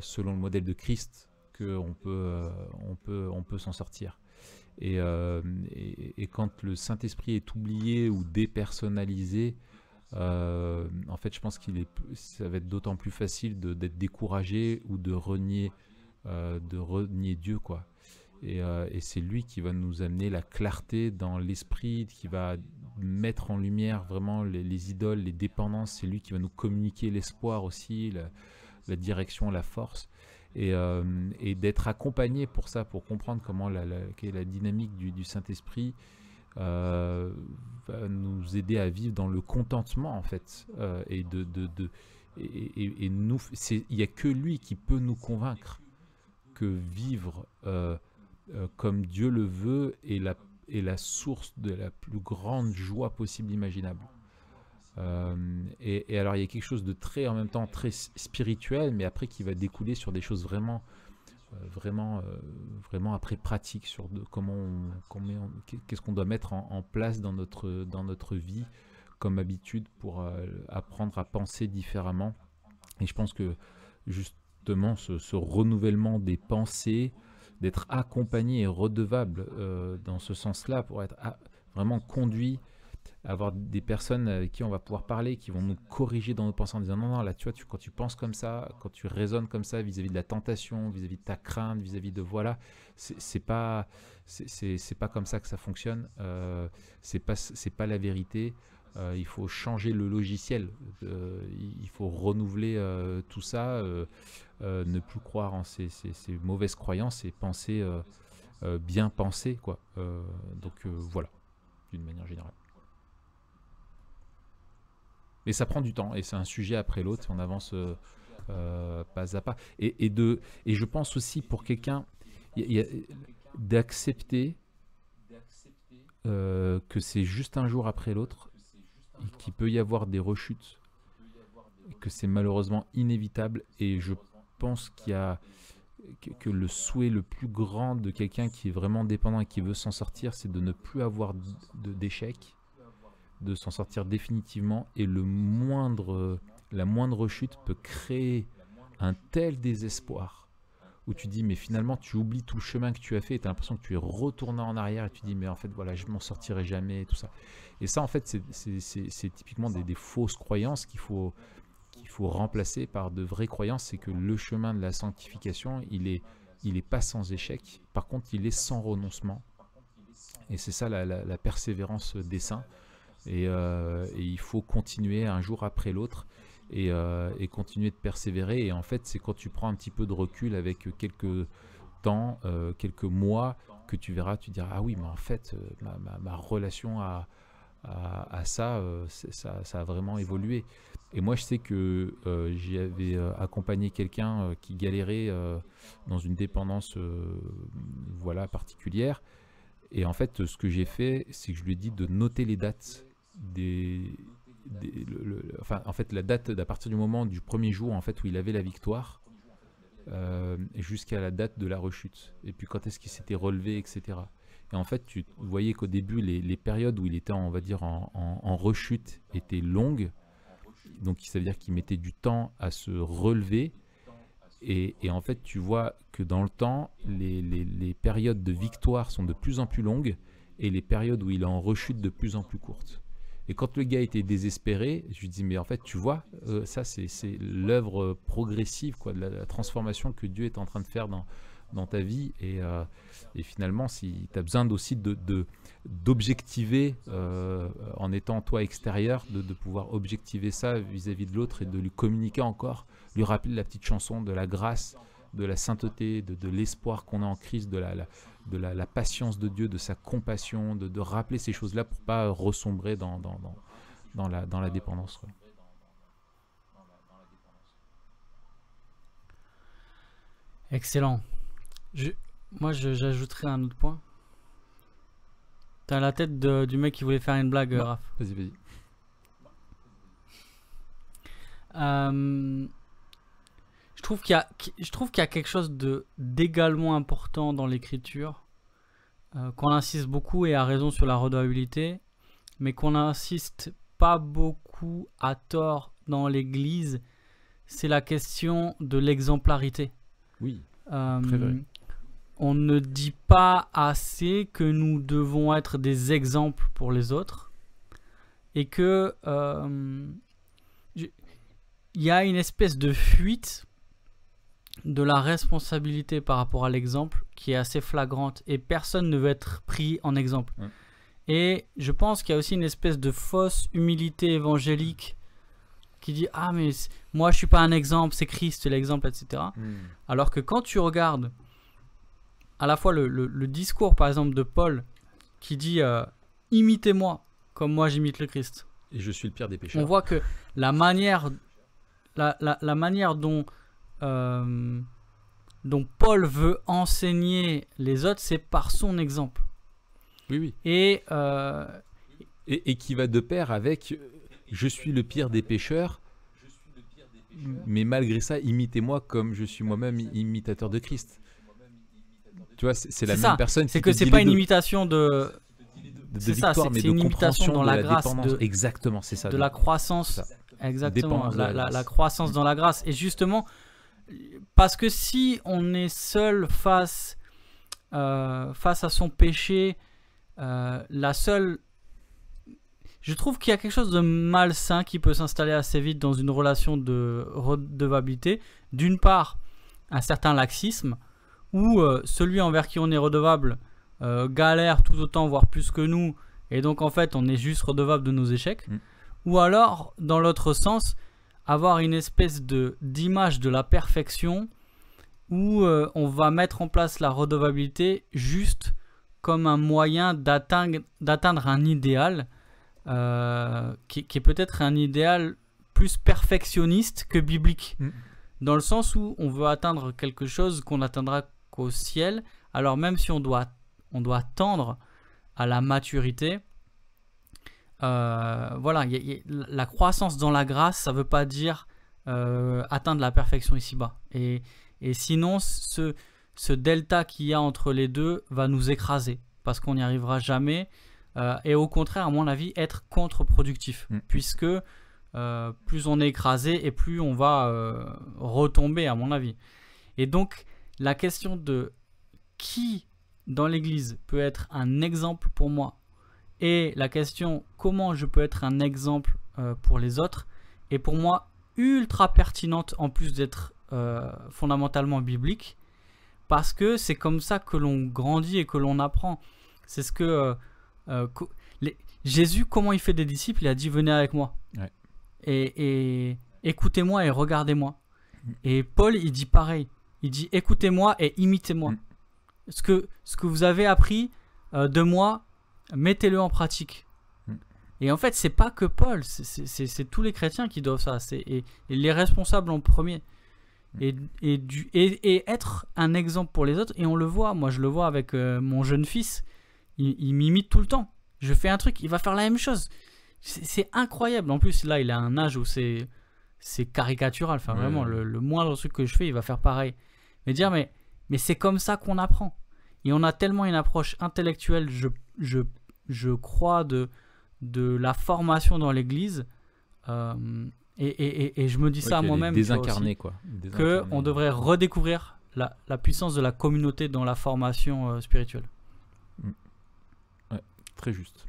selon le modèle de Christ, qu'on peut s'en sortir. Et quand le Saint-Esprit est oublié ou dépersonnalisé, en fait, je pense ça va être d'autant plus facile d'être découragé ou de renier Dieu, quoi. Et c'est lui qui va nous amener la clarté dans l'esprit, qui va mettre en lumière vraiment les idoles, les dépendances. C'est lui qui va nous communiquer l'espoir aussi, la direction, la force, et d'être accompagné pour ça, pour comprendre comment quelle est la dynamique du Saint-Esprit. Va nous aider à vivre dans le contentement, en fait, et nous, il n'y a que lui qui peut nous convaincre que vivre comme Dieu le veut est la source de la plus grande joie possible imaginable. Et alors il y a quelque chose de en même temps très spirituel, mais après qui va découler sur des choses vraiment après pratique, sur qu'est-ce qu'on doit mettre en place dans notre vie comme habitude pour apprendre à penser différemment. Et je pense que justement ce renouvellement des pensées, d'être accompagné et redevable dans ce sens-là, pour être vraiment conduit avoir des personnes avec qui on va pouvoir parler, qui vont nous corriger dans nos pensées en disant non, non, là, tu vois, quand tu penses comme ça, quand tu raisonnes comme ça vis-à-vis de la tentation, vis-à-vis de ta crainte, vis-à-vis de voilà, c'est pas comme ça que ça fonctionne, c'est pas la vérité. Il faut changer le logiciel, il faut renouveler tout ça, ne plus croire en ces mauvaises croyances et penser bien penser, quoi. Donc voilà, d'une manière générale. Mais ça prend du temps et c'est un sujet après l'autre, on avance pas à pas. Et je pense aussi pour quelqu'un d'accepter que c'est juste un jour après l'autre, qu'il peut y avoir des rechutes, que c'est malheureusement inévitable. Et je pense qu'il y a que le souhait le plus grand de quelqu'un qui est vraiment dépendant et qui veut s'en sortir, c'est de ne plus avoir d'échecs, de s'en sortir définitivement. Et la moindre chute peut créer un tel désespoir où tu dis mais finalement tu oublies tout le chemin que tu as fait et tu as l'impression que tu es retourné en arrière et tu dis mais en fait voilà je m'en sortirai jamais et tout ça. Et ça en fait c'est typiquement des fausses croyances qu'il faut remplacer par de vraies croyances. C'est que le chemin de la sanctification il est pas sans échec, par contre il est sans renoncement, et c'est ça la persévérance des saints. Et il faut continuer un jour après l'autre et continuer de persévérer. Et en fait, c'est quand tu prends un petit peu de recul avec quelques temps, quelques mois, que tu verras, tu diras ah oui, mais en fait, ma relation à ça, ça a vraiment évolué. Et moi, je sais que j'avais accompagné quelqu'un qui galérait dans une dépendance voilà, particulière. Et en fait, ce que j'ai fait, c'est que je lui ai dit de noter les dates en fait la date à partir du moment du premier jour en fait où il avait la victoire jusqu'à la date de la rechute, et puis quand est-ce qu'il s'était relevé, etc. Et en fait tu voyais qu'au début les périodes où il était on va dire en rechute étaient longues, donc ça veut dire qu'il mettait du temps à se relever, et en fait tu vois que dans le temps les périodes de victoire sont de plus en plus longues et les périodes où il est en rechute de plus en plus courtes. Et quand le gars était désespéré, je lui dis mais en fait tu vois, ça c'est l'œuvre progressive quoi, de la transformation que Dieu est en train de faire dans ta vie. Et finalement si tu as besoin aussi d'objectiver en étant toi extérieur, de pouvoir objectiver ça vis-à-vis de l'autre et de lui communiquer encore, lui rappeler la petite chanson de la grâce, de la sainteté, de l'espoir qu'on a en Christ, de la patience de Dieu, de sa compassion, de rappeler ces choses-là pour pas ressombrer dans la dépendance. Quoi. Excellent. Moi, j'ajouterais un autre point. T'as la tête du mec qui voulait faire une blague, Raph. Vas-y. Je trouve qu'il y a quelque chose d'également important dans l'écriture, qu'on insiste beaucoup et à raison sur la redevabilité, mais qu'on n'insiste pas beaucoup à tort dans l'Église, c'est la question de l'exemplarité. Oui, très vrai. On ne dit pas assez que nous devons être des exemples pour les autres, et que il y a une espèce de fuite de la responsabilité par rapport à l'exemple qui est assez flagrante, et personne ne veut être pris en exemple. Ouais. Et je pense qu'il y a aussi une espèce de fausse humilité évangélique qui dit ah mais moi je suis pas un exemple, c'est Christ l'exemple, etc. Alors que quand tu regardes à la fois le discours par exemple de Paul qui dit imitez-moi comme moi j'imite le Christ, et je suis le pire des pécheurs, on voit que la manière dont Paul veut enseigner les autres, c'est par son exemple. Oui. Et qui va de pair avec je suis le pire des pécheurs, mais malgré ça, imitez-moi comme je suis moi-même imitateur de Christ. Tu vois, c'est la même personne. C'est que c'est pas une imitation de victoire, mais c'est une imitation dans la grâce. Exactement, c'est ça. De la croissance. Exactement, la croissance dans la grâce. Et justement, parce que si on est seul face à son péché, je trouve qu'il y a quelque chose de malsain qui peut s'installer assez vite dans une relation de redevabilité. D'une part, un certain laxisme, où celui envers qui on est redevable galère tout autant, voire plus que nous, et donc en fait on est juste redevable de nos échecs. Ou alors, dans l'autre sens, avoir une espèce d'image de la perfection où on va mettre en place la redevabilité juste comme un moyen d'atteindre un idéal qui est peut-être un idéal plus perfectionniste que biblique. Dans le sens où on veut atteindre quelque chose qu'on n'atteindra qu'au ciel. Alors même si on doit tendre à la maturité, voilà, la croissance dans la grâce, ça ne veut pas dire atteindre la perfection ici-bas. Et sinon, ce delta qu'il y a entre les deux va nous écraser parce qu'on n'y arrivera jamais. Et au contraire, à mon avis, être contre-productif. Puisque plus on est écrasé et plus on va retomber, à mon avis. Et donc, la question de qui dans l'église peut être un exemple pour moi et la question comment je peux être un exemple pour les autres est pour moi ultra pertinente en plus d'être fondamentalement biblique parce que c'est comme ça que l'on grandit et que l'on apprend. C'est ce que Jésus, comment il fait des disciples, il a dit venez avec moi. Ouais. Et écoutez-moi et regardez-moi. Et Paul, il dit pareil. Il dit écoutez-moi et imitez-moi. Ce que vous avez appris de moi, mettez-le en pratique. Et en fait, c'est pas que Paul, c'est tous les chrétiens qui doivent ça. Et les responsables en premier. Et être un exemple pour les autres. Et on le voit, moi je le vois avec mon jeune fils. Il m'imite tout le temps. Je fais un truc, il va faire la même chose. C'est incroyable. En plus, là, il a un âge où c'est caricatural. Enfin, vraiment, le moindre truc que je fais, il va faire pareil. Mais dire, mais c'est comme ça qu'on apprend. Et on a tellement une approche intellectuelle, je crois, de la formation dans l'église. Et je me dis ça à moi-même. Désincarné, quoi. Qu'on devrait redécouvrir la puissance de la communauté dans la formation spirituelle. Ouais, très juste.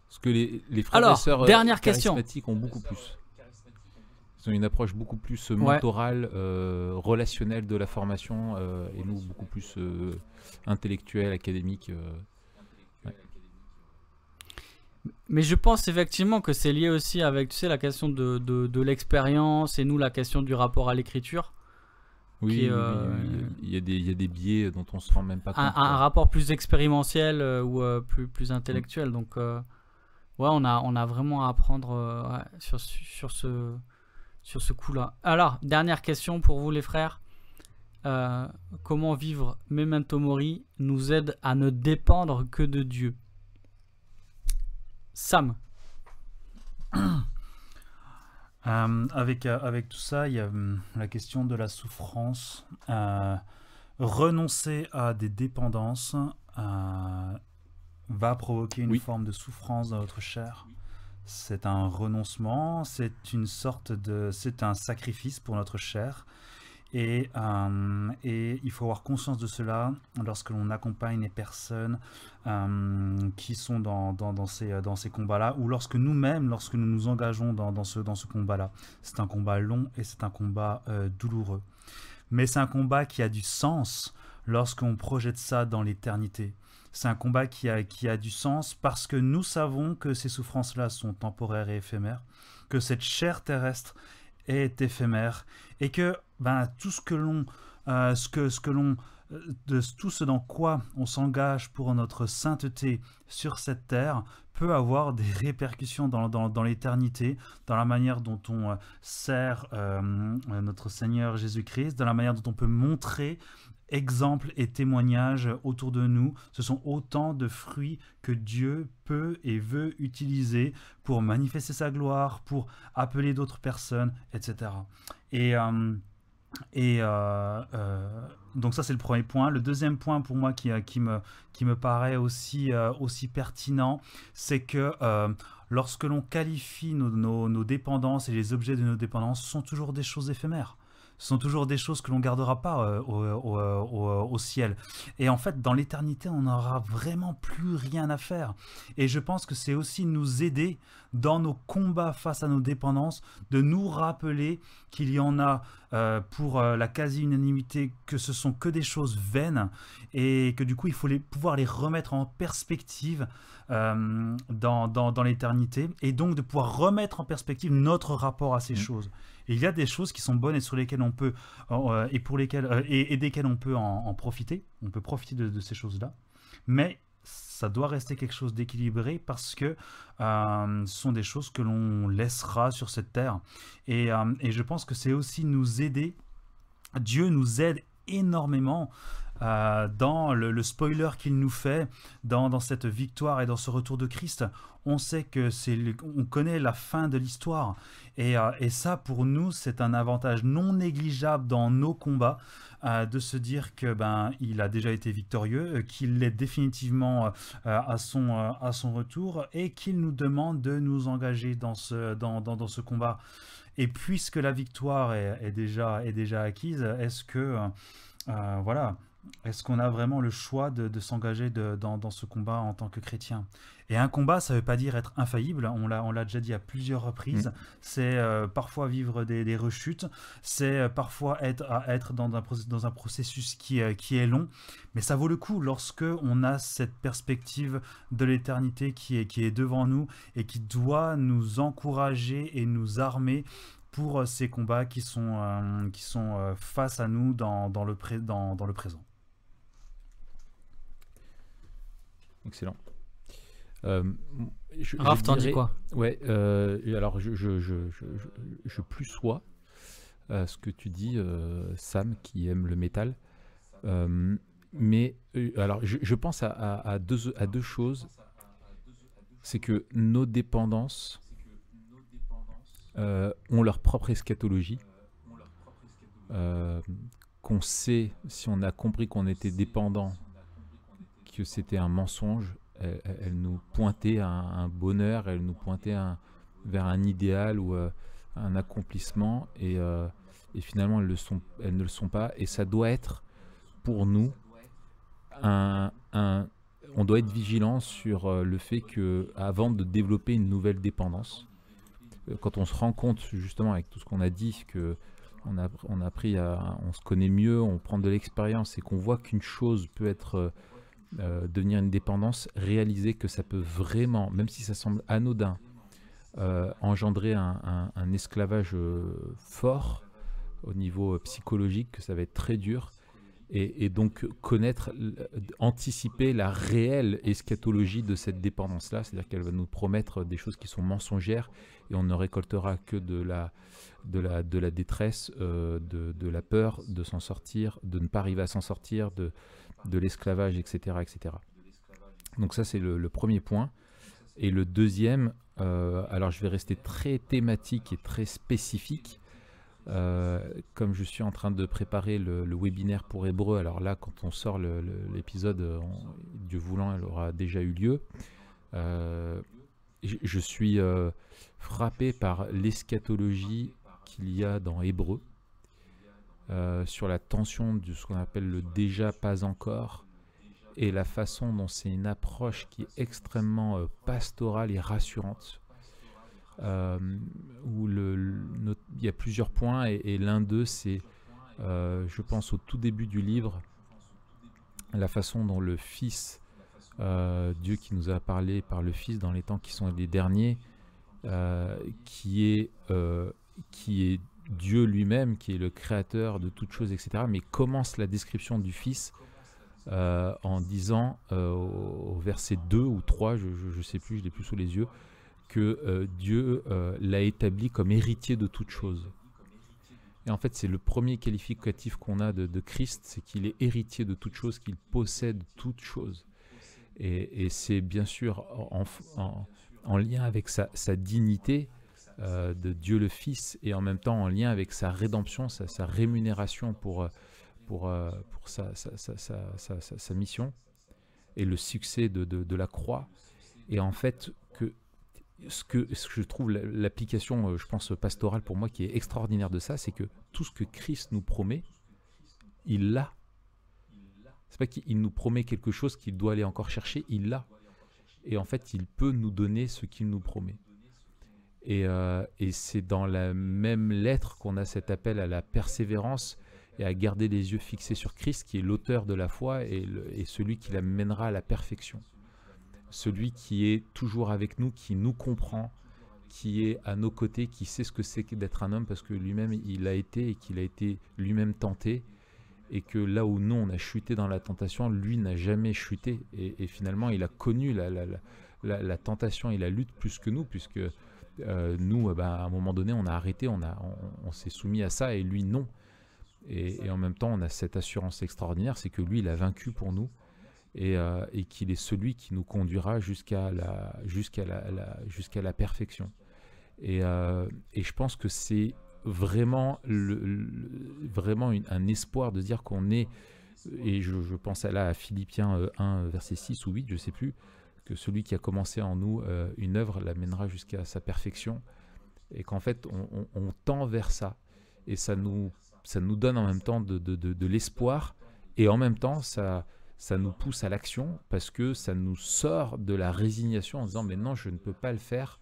Parce que les frères et sœurs charismatiques ont beaucoup plus. Ils ont une approche beaucoup plus mentorale, relationnelle de la formation, et nous beaucoup plus intellectuelle, académique. Ouais. Mais je pense effectivement que c'est lié aussi avec, tu sais, la question de l'expérience et nous la question du rapport à l'écriture. Oui, il y a des biais dont on se rend même pas compte. Un rapport plus expérimentiel ou plus intellectuel. Donc, ouais, on a vraiment à apprendre sur ce coup-là. Alors, dernière question pour vous les frères. Comment vivre Memento Mori nous aide à ne dépendre que de Dieu? Sam. Avec tout ça, il y a la question de la souffrance. Renoncer à des dépendances va provoquer une forme de souffrance dans votre chair. C'est un renoncement, c'est un sacrifice pour notre chair. Et il faut avoir conscience de cela lorsque l'on accompagne les personnes qui sont dans ces combats-là, ou lorsque nous nous engageons dans ce combat-là. C'est un combat long et c'est un combat douloureux. Mais c'est un combat qui a du sens lorsqu'on projette ça dans l'éternité. C'est un combat qui a du sens parce que nous savons que ces souffrances-là sont temporaires et éphémères, que cette chair terrestre est éphémère et que tout tout ce dans quoi on s'engage pour notre sainteté sur cette terre peut avoir des répercussions dans l'éternité, dans la manière dont on sert notre Seigneur Jésus-Christ, dans la manière dont on peut montrer exemples et témoignages autour de nous. Ce sont autant de fruits que Dieu peut et veut utiliser pour manifester sa gloire, pour appeler d'autres personnes, etc. Donc ça c'est le premier point. Le deuxième point pour moi qui me paraît aussi pertinent, c'est que lorsque l'on qualifie nos dépendances et les objets de nos dépendances, ce sont toujours des choses éphémères. Ce sont toujours des choses que l'on gardera pas au ciel. Et en fait, dans l'éternité, on n'aura vraiment plus rien à faire. Et je pense que c'est aussi nous aider dans nos combats face à nos dépendances, de nous rappeler qu'il y en a pour la quasi-unanimité, que ce sont que des choses vaines et que du coup, il faut pouvoir les remettre en perspective dans l'éternité, et donc de pouvoir remettre en perspective notre rapport à ces choses. Et il y a des choses qui sont bonnes et sur lesquelles on peut et pour lesquelles et desquelles on peut en profiter. On peut profiter de ces choses-là, mais ça doit rester quelque chose d'équilibré parce que ce sont des choses que l'on laissera sur cette terre. Et je pense que c'est aussi nous aider. Dieu nous aide énormément dans le spoiler qu'il nous fait, dans cette victoire et dans ce retour de Christ. On sait que on connaît la fin de l'histoire, et ça pour nous c'est un avantage non négligeable dans nos combats, de se dire que il a déjà été victorieux, qu'il l'est définitivement à son retour, et qu'il nous demande de nous engager dans ce combat. Et puisque la victoire est déjà acquise, est-ce que voilà, est-ce qu'on a vraiment le choix de s'engager dans ce combat en tant que chrétien? Et un combat, ça ne veut pas dire être infaillible, on l'a déjà dit à plusieurs reprises. C'est parfois vivre des rechutes, c'est parfois être dans un processus qui est long, mais ça vaut le coup lorsque on a cette perspective de l'éternité qui est devant nous et qui doit nous encourager et nous armer pour ces combats qui sont face à nous dans le présent. Excellent. Raph, t'en dis quoi? Ouais, alors je plus sois ce que tu dis, Sam, qui aime le métal. Mais alors je pense à deux choses. C'est que nos dépendances ont leur propre eschatologie. Qu'on sait, si on a compris qu'on était dépendant, que c'était un mensonge. Elle nous pointait à un bonheur, elle nous pointait vers un idéal ou un accomplissement, et finalement elles ne le sont pas, et ça doit être pour nous on doit être vigilant sur le fait que, avant de développer une nouvelle dépendance, quand on se rend compte justement avec tout ce qu'on a dit, que on a appris on se connaît mieux, on prend de l'expérience, et qu'on voit qu'une chose peut être devenir une dépendance, réaliser que ça peut vraiment, même si ça semble anodin, engendrer un esclavage fort au niveau psychologique, que ça va être très dur, et donc anticiper la réelle eschatologie de cette dépendance-là, c'est-à-dire qu'elle va nous promettre des choses qui sont mensongères, et on ne récoltera que de la détresse, de la peur de s'en sortir, de ne pas arriver à s'en sortir, de l'esclavage, etc., etc. Donc ça, c'est le premier point. Et le deuxième, alors je vais rester très thématique et très spécifique. Comme je suis en train de préparer le webinaire pour Hébreux, alors là, quand on sort l'épisode, Dieu voulant, elle aura déjà eu lieu. Je suis frappé par l'eschatologie qu'il y a dans Hébreux, sur la tension de ce qu'on appelle le déjà pas encore, et la façon dont c'est une approche qui est extrêmement pastorale et rassurante, où il y a plusieurs points, et l'un d'eux c'est, je pense au tout début du livre, la façon dont le Fils, Dieu qui nous a parlé par le Fils dans les temps qui sont les derniers, qui est Dieu lui-même, qui est le créateur de toutes choses, etc., mais commence la description du Fils en disant au verset 2 ou 3, je ne sais plus, je l'ai plus sous les yeux, que Dieu l'a établi comme héritier de toutes choses. Et en fait, c'est le premier qualificatif qu'on a de Christ, c'est qu'il est héritier de toutes choses, qu'il possède toutes choses. Et c'est bien sûr en lien avec sa dignité de Dieu le Fils, et en même temps en lien avec sa rédemption, sa rémunération pour sa mission, et le succès de la croix. Et en fait, ce que je trouve l'application, je pense, pastorale pour moi qui est extraordinaire de ça, c'est que tout ce que Christ nous promet, il l'a. C'est pas qu'il nous promet quelque chose qu'il doit aller encore chercher, il l'a. Et en fait, il peut nous donner ce qu'il nous promet. Et c'est dans la même lettre qu'on a cet appel à la persévérance et à garder les yeux fixés sur Christ, qui est l'auteur de la foi et celui qui la mènera à la perfection. Celui qui est toujours avec nous, qui nous comprend, qui est à nos côtés, qui sait ce que c'est que d'être un homme, parce que lui-même, il a été et qu'il a été lui-même tenté, et que là où nous, on a chuté dans la tentation, lui n'a jamais chuté. Et finalement, il a connu la tentation et la lutte plus que nous, puisque nous, à un moment donné, on a arrêté, on s'est soumis à ça, et lui, non. Et en même temps, on a cette assurance extraordinaire, c'est que lui, il a vaincu pour nous, et qu'il est celui qui nous conduira jusqu'à la perfection. Et je pense que c'est vraiment, un espoir de dire qu'on est, et je pense là à Philippiens 1, verset 6 ou 8, je ne sais plus, que celui qui a commencé en nous une œuvre l'amènera jusqu'à sa perfection, et qu'en fait, on tend vers ça, et ça nous donne en même temps de l'espoir, et en même temps, ça nous pousse à l'action, parce que ça nous sort de la résignation en disant « mais non, je ne peux pas le faire ».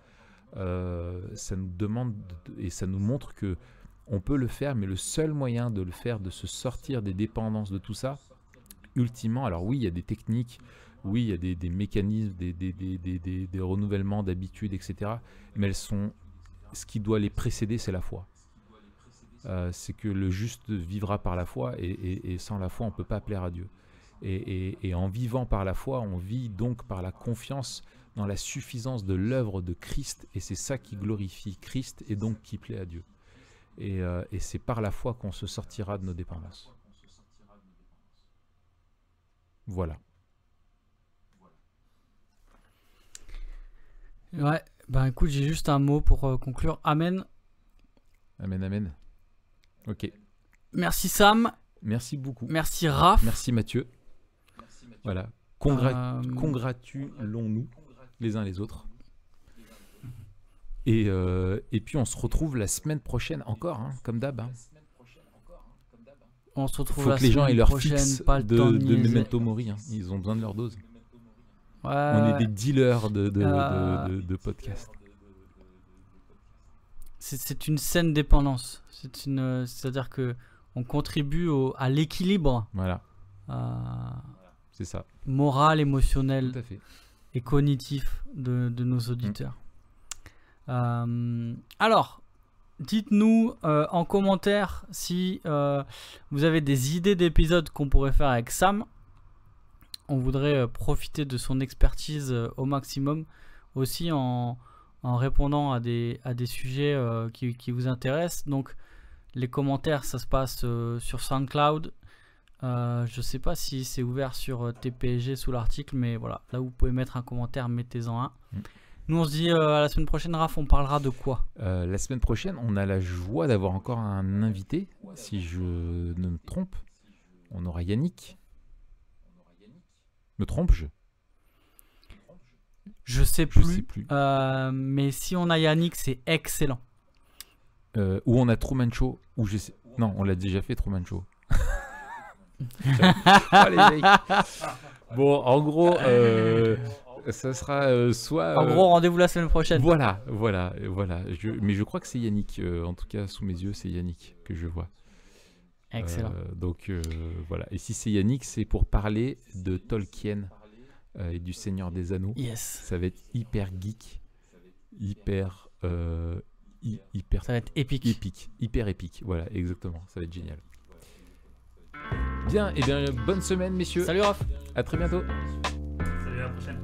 Ça nous demande et ça nous montre que on peut le faire, mais le seul moyen de le faire, de se sortir des dépendances de tout ça, ultimement, alors oui, il y a des techniques, oui, il y a des mécanismes, des renouvellements d'habitudes, etc. Mais ce qui doit les précéder, c'est la foi. C'est que le juste vivra par la foi, et sans la foi, on ne peut pas plaire à Dieu. Et en vivant par la foi, on vit donc par la confiance dans la suffisance de l'œuvre de Christ, et c'est ça qui glorifie Christ et donc qui plaît à Dieu. Et c'est par la foi qu'on se sortira de nos dépendances. Voilà. Ouais, écoute, j'ai juste un mot pour conclure. Amen. Amen, amen. Ok. Merci Sam. Merci beaucoup. Merci Raph. Merci Mathieu. Voilà. Congratulons-nous les uns les autres. Et puis on se retrouve la semaine prochaine encore, hein, comme d'hab. Hein. On se retrouve faut la que les gens aient leur prochaine, fixe pas le temps de niaiser. Memento Mori. Hein. Ils ont besoin de leur dose. Ouais, On est des dealers de podcasts. C'est une saine dépendance. C'est-à-dire que on contribue à l'équilibre. Voilà. C'est ça. Moral, émotionnel. Tout à fait. Et cognitif de nos auditeurs. Alors, dites-nous en commentaire si vous avez des idées d'épisodes qu'on pourrait faire avec Sam. On voudrait profiter de son expertise au maximum, aussi en répondant à des sujets qui vous intéressent. Donc, les commentaires, ça se passe sur SoundCloud. Je sais pas si c'est ouvert sur TPG sous l'article, mais voilà, là où vous pouvez mettre un commentaire, mettez-en un. Nous on se dit à la semaine prochaine, Raph, on parlera de quoi? La semaine prochaine, on a la joie d'avoir encore un invité, si je ne me trompe. On aura Yannick. Me trompe-je? Je sais plus. Mais si on a Yannick, c'est excellent. Ou on a Truman Show. Ou je sais... Non, on l'a déjà fait, Truman Show. Oh, les mecs. Bon, en gros, ça sera soit... En gros, rendez-vous la semaine prochaine. Voilà. Mais je crois que c'est Yannick. En tout cas, sous mes yeux, c'est Yannick que je vois. Excellent. Donc, voilà. Et si c'est Yannick, c'est pour parler de Tolkien et du Seigneur des Anneaux. Yes. Ça va être hyper geek. Hyper... Ça va être épique. Hyper épique. Voilà, exactement. Ça va être génial. Bien, et bien bonne semaine messieurs. Salut Raph. À très bientôt. Salut, à la prochaine.